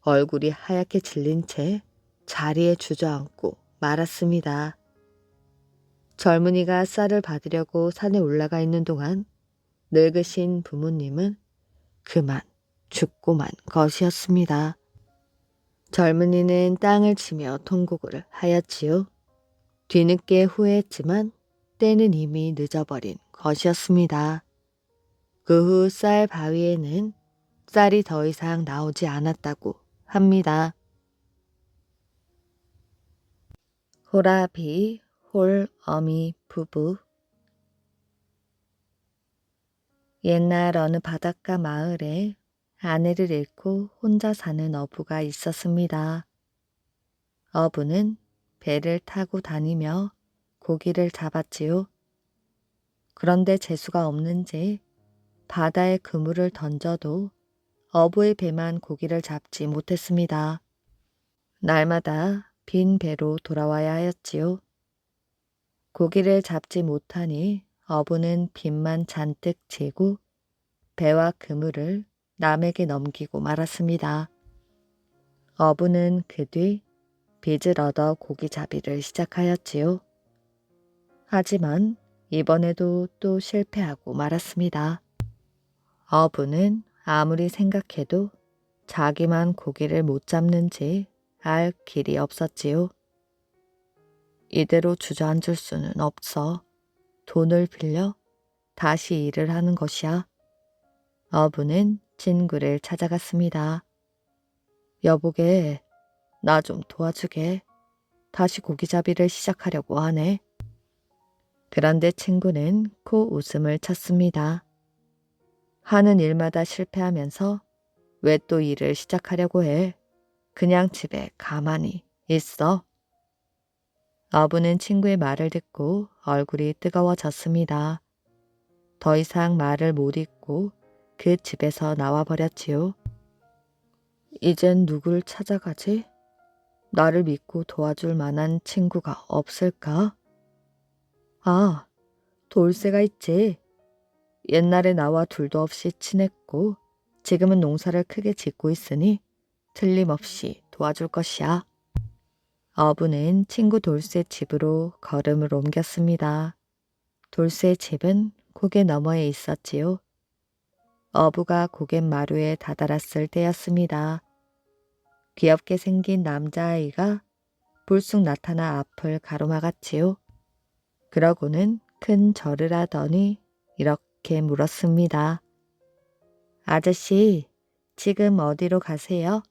얼굴이 하얗게 질린 채 자리에 주저앉고 말았습니다. 젊은이가 쌀을 받으려고 산에 올라가 있는 동안 늙으신 부모님은 그만 죽고만 것이었습니다. 젊은이는 땅을 치며 통곡을 하였지요. 뒤늦게 후회했지만 때는 이미 늦어버린 것이었습니다. 그 후 쌀 바위에는 쌀이 더 이상 나오지 않았다고 합니다. 호라비, 홀어미 부부. 옛날 어느 바닷가 마을에 아내를 잃고 혼자 사는 어부가 있었습니다. 어부는 배를 타고 다니며 고기를 잡았지요. 그런데 재수가 없는지 바다에 그물을 던져도 어부의 배만 고기를 잡지 못했습니다. 날마다 빈 배로 돌아와야 하였지요. 고기를 잡지 못하니 어부는 빚만 잔뜩 지고 배와 그물을 남에게 넘기고 말았습니다. 어부는 그 뒤 빚을 얻어 고기잡이를 시작하였지요. 하지만 이번에도 또 실패하고 말았습니다. 어부는 아무리 생각해도 자기만 고기를 못 잡는지 알 길이 없었지요. 이대로 주저앉을 수는 없어. 돈을 빌려 다시 일을 하는 것이야. 어부는 친구를 찾아갔습니다. 여보게, 나 좀 도와주게. 다시 고기잡이를 시작하려고 하네. 그런데 친구는 코 웃음을 쳤습니다. 하는 일마다 실패하면서 왜 또 일을 시작하려고 해? 그냥 집에 가만히 있어. 어부는 친구의 말을 듣고 얼굴이 뜨거워졌습니다. 더 이상 말을 못 잇고 그 집에서 나와버렸지요. 이젠 누굴 찾아가지? 나를 믿고 도와줄 만한 친구가 없을까? 아, 돌쇠가 있지. 옛날에 나와 둘도 없이 친했고 지금은 농사를 크게 짓고 있으니 틀림없이 도와줄 것이야. 어부는 친구 돌쇠 집으로 걸음을 옮겼습니다. 돌쇠 집은 고개 너머에 있었지요. 어부가 고갯마루에 다다랐을 때였습니다. 귀엽게 생긴 남자아이가 불쑥 나타나 앞을 가로막았지요. 그러고는 큰 절을 하더니 이렇게 물었습니다. 아저씨, 지금 어디로 가세요?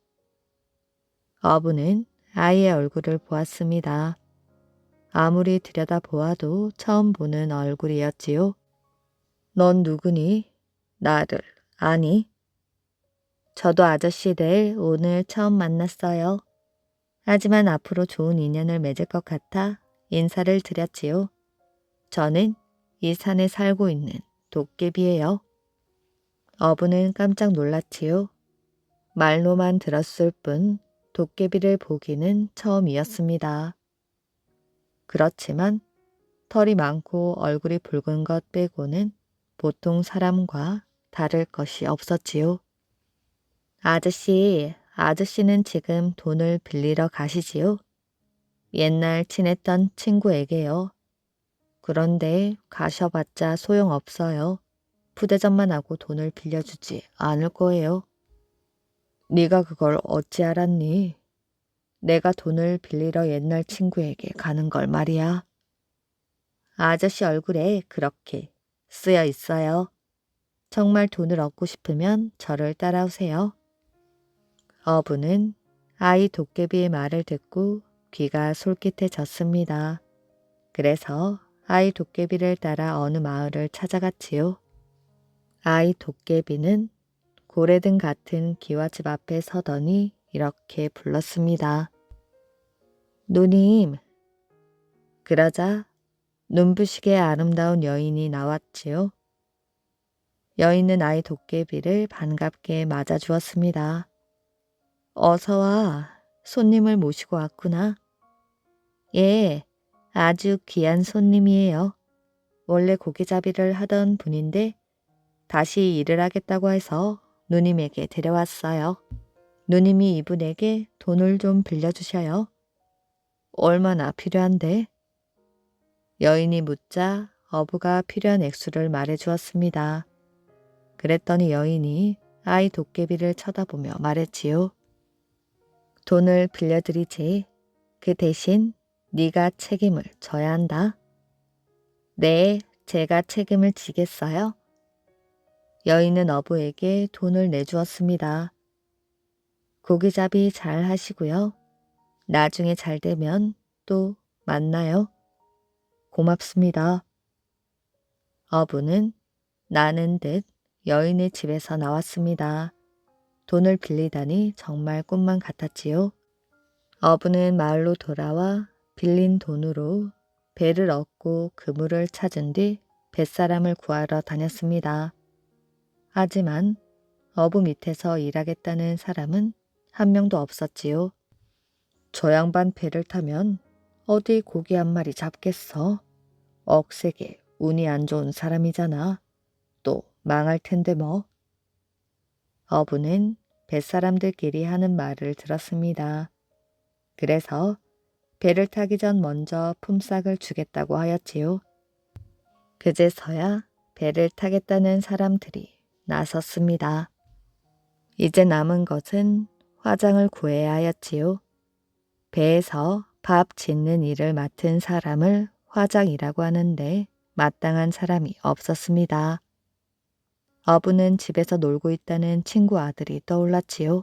어부는 아이의 얼굴을 보았습니다. 아무리 들여다보아도 처음 보는 얼굴이었지요. 넌 누구니? 나를 아니? 저도 아저씨들 오늘 처음 만났어요. 하지만 앞으로 좋은 인연을 맺을 것 같아 인사를 드렸지요. 저는 이 산에 살고 있는 도깨비예요. 어부는 깜짝 놀랐지요. 말로만 들었을 뿐 도깨비를 보기는 처음이었습니다. 그렇지만 털이 많고 얼굴이 붉은 것 빼고는 보통 사람과 다를 것이 없었지요. 아저씨는 지금 돈을 빌리러 가시지요? 옛날 친했던 친구에게요. 그런데 가셔봤자 소용없어요. 푸대접만 하고 돈을 빌려주지 않을 거예요. 네가 그걸 어찌 알았니? 내가 돈을 빌리러 옛날 친구에게 가는 걸 말이야. 아저씨 얼굴에 그렇게 쓰여 있어요. 정말 돈을 얻고 싶으면 저를 따라오세요. 어부는 아이 도깨비의 말을 듣고 귀가 솔깃해졌습니다. 그래서 아이 도깨비를 따라 어느 마을을 찾아갔지요. 아이 도깨비는 고래등 같은 기와집 앞에 서더니 이렇게 불렀습니다. 누님. 그러자 눈부시게 아름다운 여인이 나왔지요. 여인은 아이 도깨비를 반갑게 맞아주었습니다. 어서 와. 손님을 모시고 왔구나. 예, 아주 귀한 손님이에요. 원래 고기잡이를 하던 분인데 다시 일을 하겠다고 해서 누님에게 데려왔어요. 누님이 이분에게 돈을 좀 빌려주셔요. 얼마나 필요한데? 여인이 묻자 어부가 필요한 액수를 말해주었습니다. 그랬더니 여인이 아이 도깨비를 쳐다보며 말했지요. 돈을 빌려드리지. 그 대신 네가 책임을 져야 한다. 네, 제가 책임을 지겠어요. 여인은 어부에게 돈을 내주었습니다. 고기잡이 잘 하시고요. 나중에 잘 되면 또 만나요. 고맙습니다. 어부는 나는 듯 여인의 집에서 나왔습니다. 돈을 빌리다니 정말 꿈만 같았지요. 어부는 마을로 돌아와 빌린 돈으로 배를 얻고 그물을 찾은 뒤 뱃사람을 구하러 다녔습니다. 하지만 어부 밑에서 일하겠다는 사람은 한 명도 없었지요. 저 양반 배를 타면 어디 고기 한 마리 잡겠어? 억세게 운이 안 좋은 사람이잖아. 또 망할 텐데 뭐. 어부는 뱃사람들끼리 하는 말을 들었습니다. 그래서 배를 타기 전 먼저 품삯을 주겠다고 하였지요. 그제서야 배를 타겠다는 사람들이 나섰습니다. 이제 남은 것은 화장을 구해야 하였지요. 배에서 밥 짓는 일을 맡은 사람을 화장이라고 하는데 마땅한 사람이 없었습니다. 어부는 집에서 놀고 있다는 친구 아들이 떠올랐지요.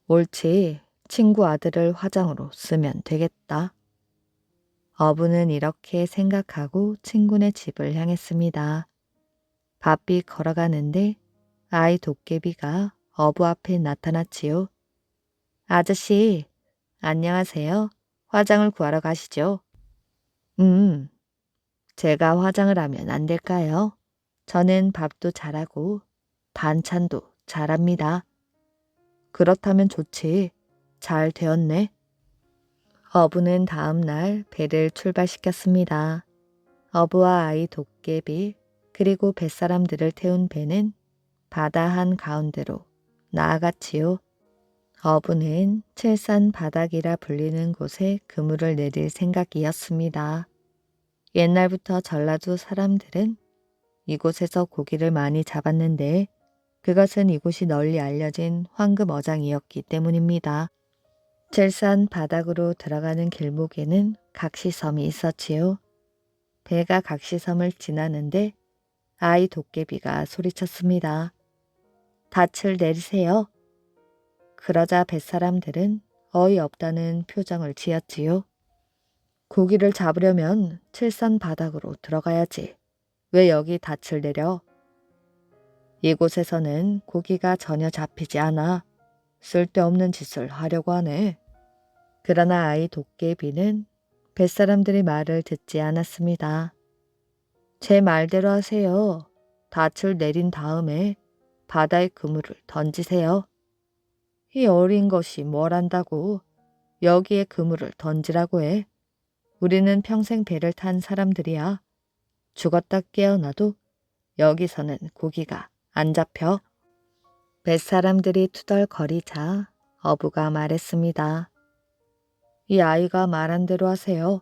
옳지, 친구 아들을 화장으로 쓰면 되겠다. 어부는 이렇게 생각하고 친구네 집을 향했습니다. 바삐 걸어가는데 아이 도깨비가 어부 앞에 나타났지요. 아저씨, 안녕하세요. 화장을 구하러 가시죠. 제가 화장을 하면 안 될까요? 저는 밥도 잘하고 반찬도 잘합니다. 그렇다면 좋지. 잘 되었네. 어부는 다음 날 배를 출발시켰습니다. 어부와 아이 도깨비 그리고 뱃사람들을 태운 배는 바다 한 가운데로 나아갔지요. 어부는 칠산 바닥이라 불리는 곳에 그물을 내릴 생각이었습니다. 옛날부터 전라도 사람들은 이곳에서 고기를 많이 잡았는데 그것은 이곳이 널리 알려진 황금 어장이었기 때문입니다. 칠산 바닥으로 들어가는 길목에는 각시섬이 있었지요. 배가 각시섬을 지나는데 아이 도깨비가 소리쳤습니다. 닻을 내리세요. 그러자 뱃사람들은 어이없다는 표정을 지었지요. 고기를 잡으려면 칠산 바닥으로 들어가야지. 왜 여기 닻을 내려? 이곳에서는 고기가 전혀 잡히지 않아. 쓸데없는 짓을 하려고 하네. 그러나 아이 도깨비는 뱃사람들의 말을 듣지 않았습니다. 제 말대로 하세요. 닻을 내린 다음에 바다에 그물을 던지세요. 이 어린 것이 뭘 안다고 여기에 그물을 던지라고 해. 우리는 평생 배를 탄 사람들이야. 죽었다 깨어나도 여기서는 고기가 안 잡혀. 뱃사람들이 투덜거리자 어부가 말했습니다. 이 아이가 말한 대로 하세요.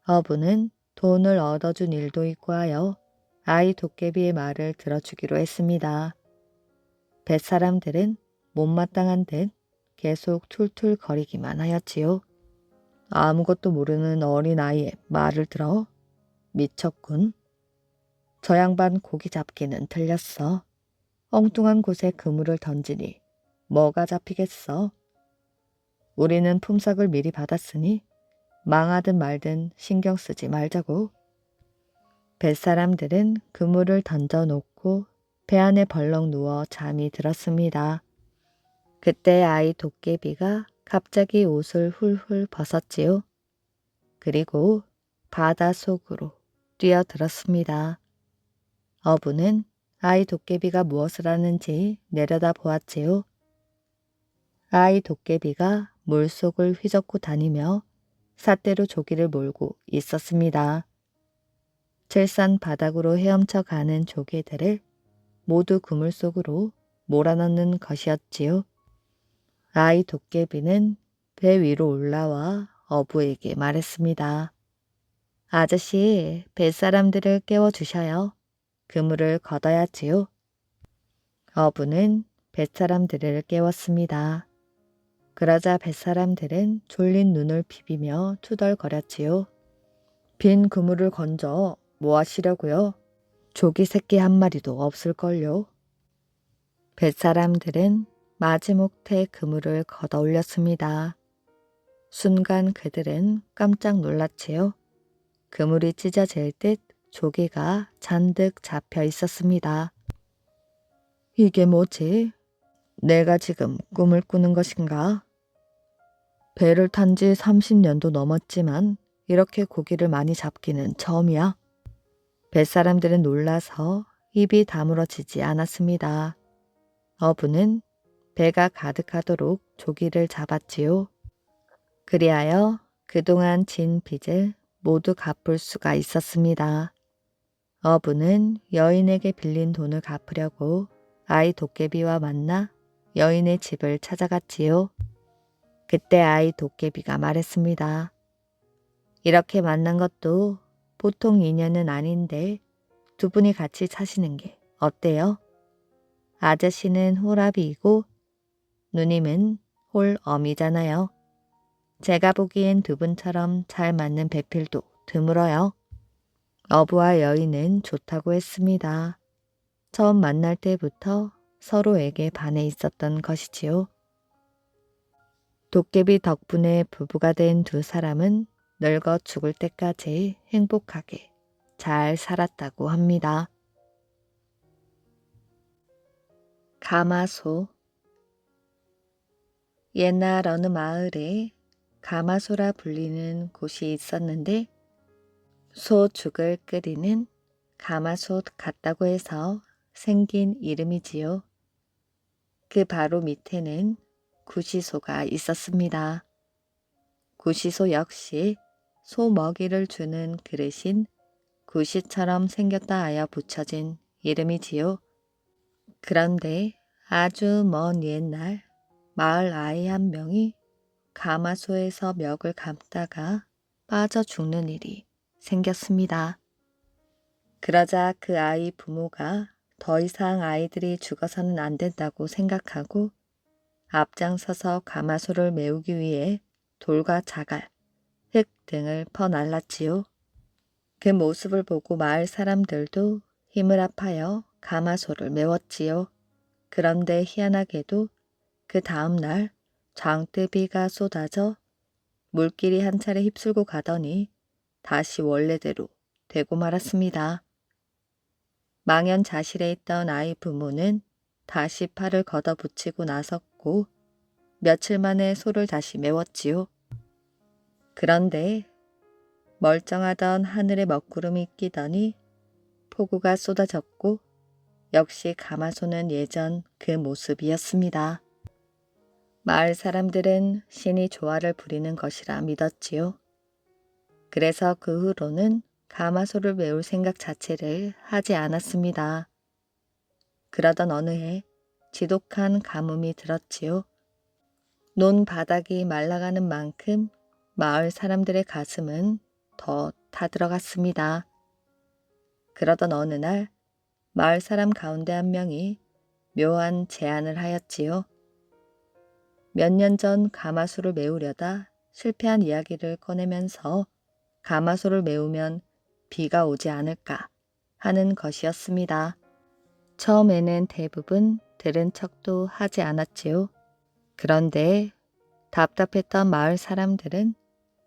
어부는 돈을 얻어준 일도 있고 하여 아이 도깨비의 말을 들어주기로 했습니다. 뱃사람들은 못마땅한 듯 계속 툴툴거리기만 하였지요. 아무것도 모르는 어린 아이의 말을 들어 미쳤군. 저 양반 고기 잡기는 틀렸어. 엉뚱한 곳에 그물을 던지니 뭐가 잡히겠어. 우리는 품삯을 미리 받았으니 망하든 말든 신경 쓰지 말자고. 뱃사람들은 그물을 던져놓고 배 안에 벌렁 누워 잠이 들었습니다. 그때 아이 도깨비가 갑자기 옷을 훌훌 벗었지요. 그리고 바다 속으로 뛰어들었습니다. 어부는 아이 도깨비가 무엇을 하는지 내려다 보았지요. 아이 도깨비가 물속을 휘젓고 다니며 삿대로 조기를 몰고 있었습니다. 칠산 바닥으로 헤엄쳐 가는 조개들을 모두 그물 속으로 몰아넣는 것이었지요. 아이 도깨비는 배 위로 올라와 어부에게 말했습니다. 아저씨, 뱃사람들을 깨워주셔요. 그물을 걷어야지요. 어부는 뱃사람들을 깨웠습니다. 그러자 뱃사람들은 졸린 눈을 비비며 투덜거렸지요. 빈 그물을 건져 뭐 하시려고요? 조기 새끼 한 마리도 없을걸요. 뱃사람들은 마지못해 그물을 걷어 올렸습니다. 순간 그들은 깜짝 놀랐지요. 그물이 찢어질 듯 조개가 잔뜩 잡혀 있었습니다. 이게 뭐지? 내가 지금 꿈을 꾸는 것인가? 배를 탄 지 30년도 넘었지만 이렇게 고기를 많이 잡기는 처음이야. 뱃사람들은 놀라서 입이 다물어지지 않았습니다. 어부는 배가 가득하도록 조기를 잡았지요. 그리하여 그동안 진 빚을 모두 갚을 수가 있었습니다. 어부는 여인에게 빌린 돈을 갚으려고 아이 도깨비와 만나 여인의 집을 찾아갔지요. 그때 아이 도깨비가 말했습니다. 이렇게 만난 것도 보통 인연은 아닌데 두 분이 같이 사시는 게 어때요? 아저씨는 호랍이고 누님은 홀엄이잖아요. 제가 보기엔 두 분처럼 잘 맞는 배필도 드물어요. 어부와 여인은 좋다고 했습니다. 처음 만날 때부터 서로에게 반해 있었던 것이지요. 도깨비 덕분에 부부가 된 두 사람은 늙어 죽을 때까지 행복하게 잘 살았다고 합니다. 가마소. 옛날 어느 마을에 가마소라 불리는 곳이 있었는데 소 죽을 끓이는 가마솥 같다고 해서 생긴 이름이지요. 그 바로 밑에는 구시소가 있었습니다. 구시소 역시 소 먹이를 주는 그릇인 구시처럼 생겼다 하여 붙여진 이름이지요. 그런데 아주 먼 옛날 마을 아이 한 명이 가마소에서 멱을 감다가 빠져 죽는 일이 생겼습니다. 그러자 그 아이 부모가 더 이상 아이들이 죽어서는 안 된다고 생각하고 앞장서서 가마소를 메우기 위해 돌과 자갈, 흙 등을 퍼날랐지요. 그 모습을 보고 마을 사람들도 힘을 합하여 가마소를 메웠지요. 그런데 희한하게도 그 다음 날 장대비가 쏟아져 물길이 한 차례 휩쓸고 가더니 다시 원래대로 되고 말았습니다. 망연자실해 있던 아이 부모는 다시 팔을 걷어붙이고 나섰고 며칠 만에 소를 다시 메웠지요. 그런데 멀쩡하던 하늘에 먹구름이 끼더니 폭우가 쏟아졌고 역시 가마소는 예전 그 모습이었습니다. 마을 사람들은 신이 조화를 부리는 것이라 믿었지요. 그래서 그 후로는 가마소를 메울 생각 자체를 하지 않았습니다. 그러던 어느 해 지독한 가뭄이 들었지요. 논 바닥이 말라가는 만큼 마을 사람들의 가슴은 더 타들어갔습니다. 그러던 어느 날 마을 사람 가운데 한 명이 묘한 제안을 하였지요. 몇 년 전 가마소를 메우려다 실패한 이야기를 꺼내면서 가마소를 메우면 비가 오지 않을까 하는 것이었습니다. 처음에는 대부분 들은 척도 하지 않았지요. 그런데 답답했던 마을 사람들은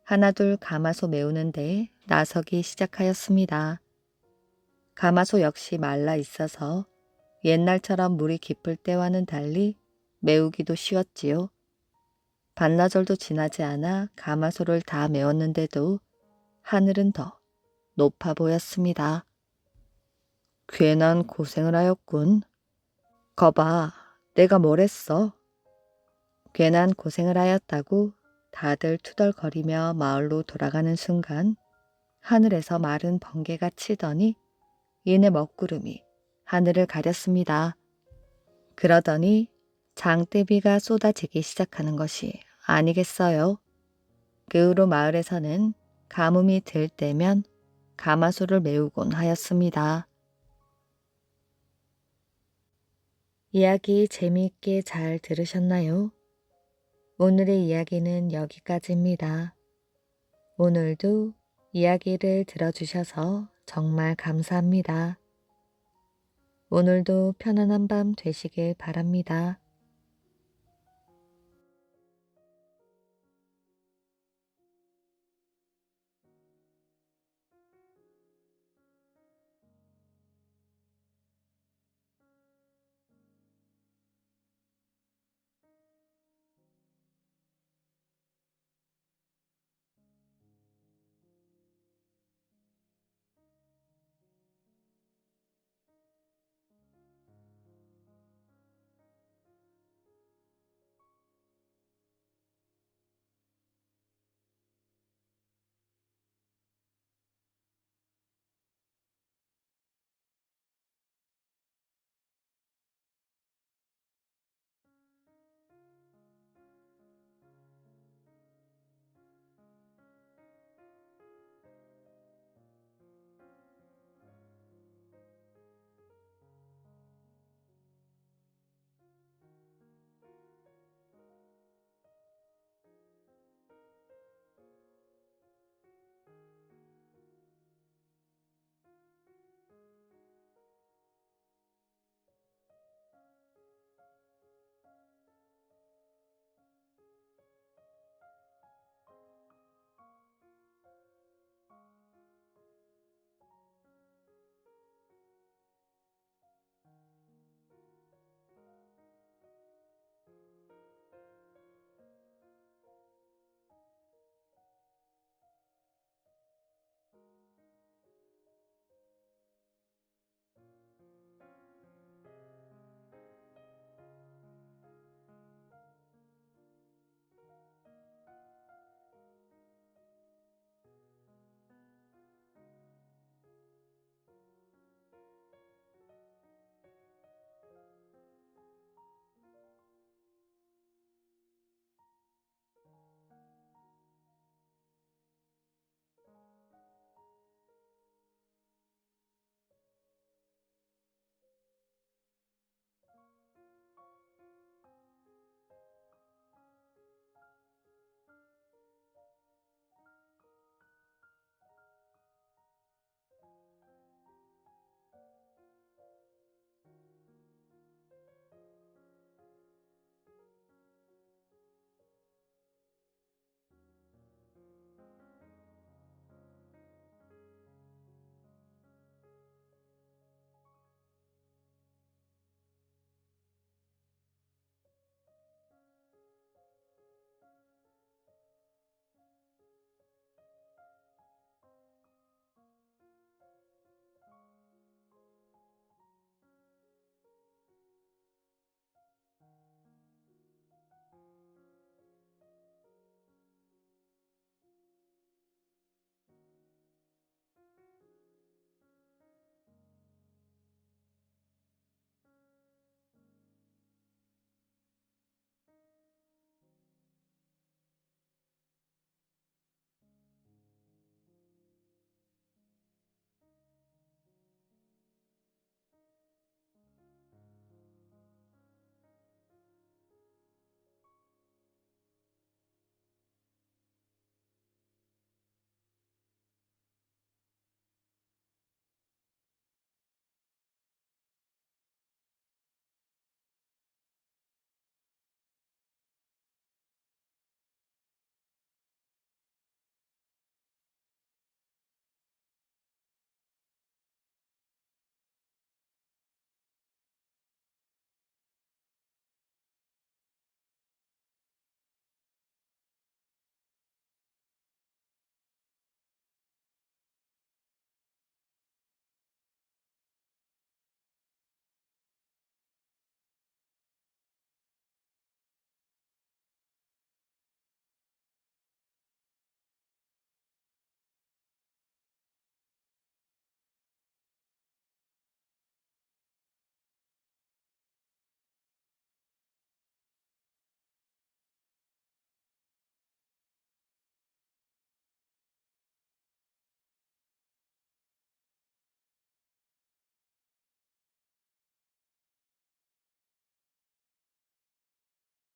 하나둘 가마솥 메우는데 나서기 시작하였습니다. 가마솥 역시 말라 있어서 옛날처럼 물이 깊을 때와는 달리 메우기도 쉬웠지요. 반나절도 지나지 않아 가마솥을 다 메웠는데도 하늘은 더 높아 보였습니다. 괜한 고생을 하였군. 거봐, 내가 뭘 했어? 괜한 고생을 하였다고 다들 투덜거리며 마을로 돌아가는 순간 하늘에서 마른 번개가 치더니 이내 먹구름이 하늘을 가렸습니다. 그러더니 장대비가 쏟아지기 시작하는 것이 아니겠어요? 그 후로 마을에서는 가뭄이 들 때면 가마솥을 메우곤 하였습니다. 이야기 재미있게 잘 들으셨나요? 오늘의 이야기는 여기까지입니다. 오늘도 이야기를 들어주셔서 정말 감사합니다. 오늘도 편안한 밤 되시길 바랍니다.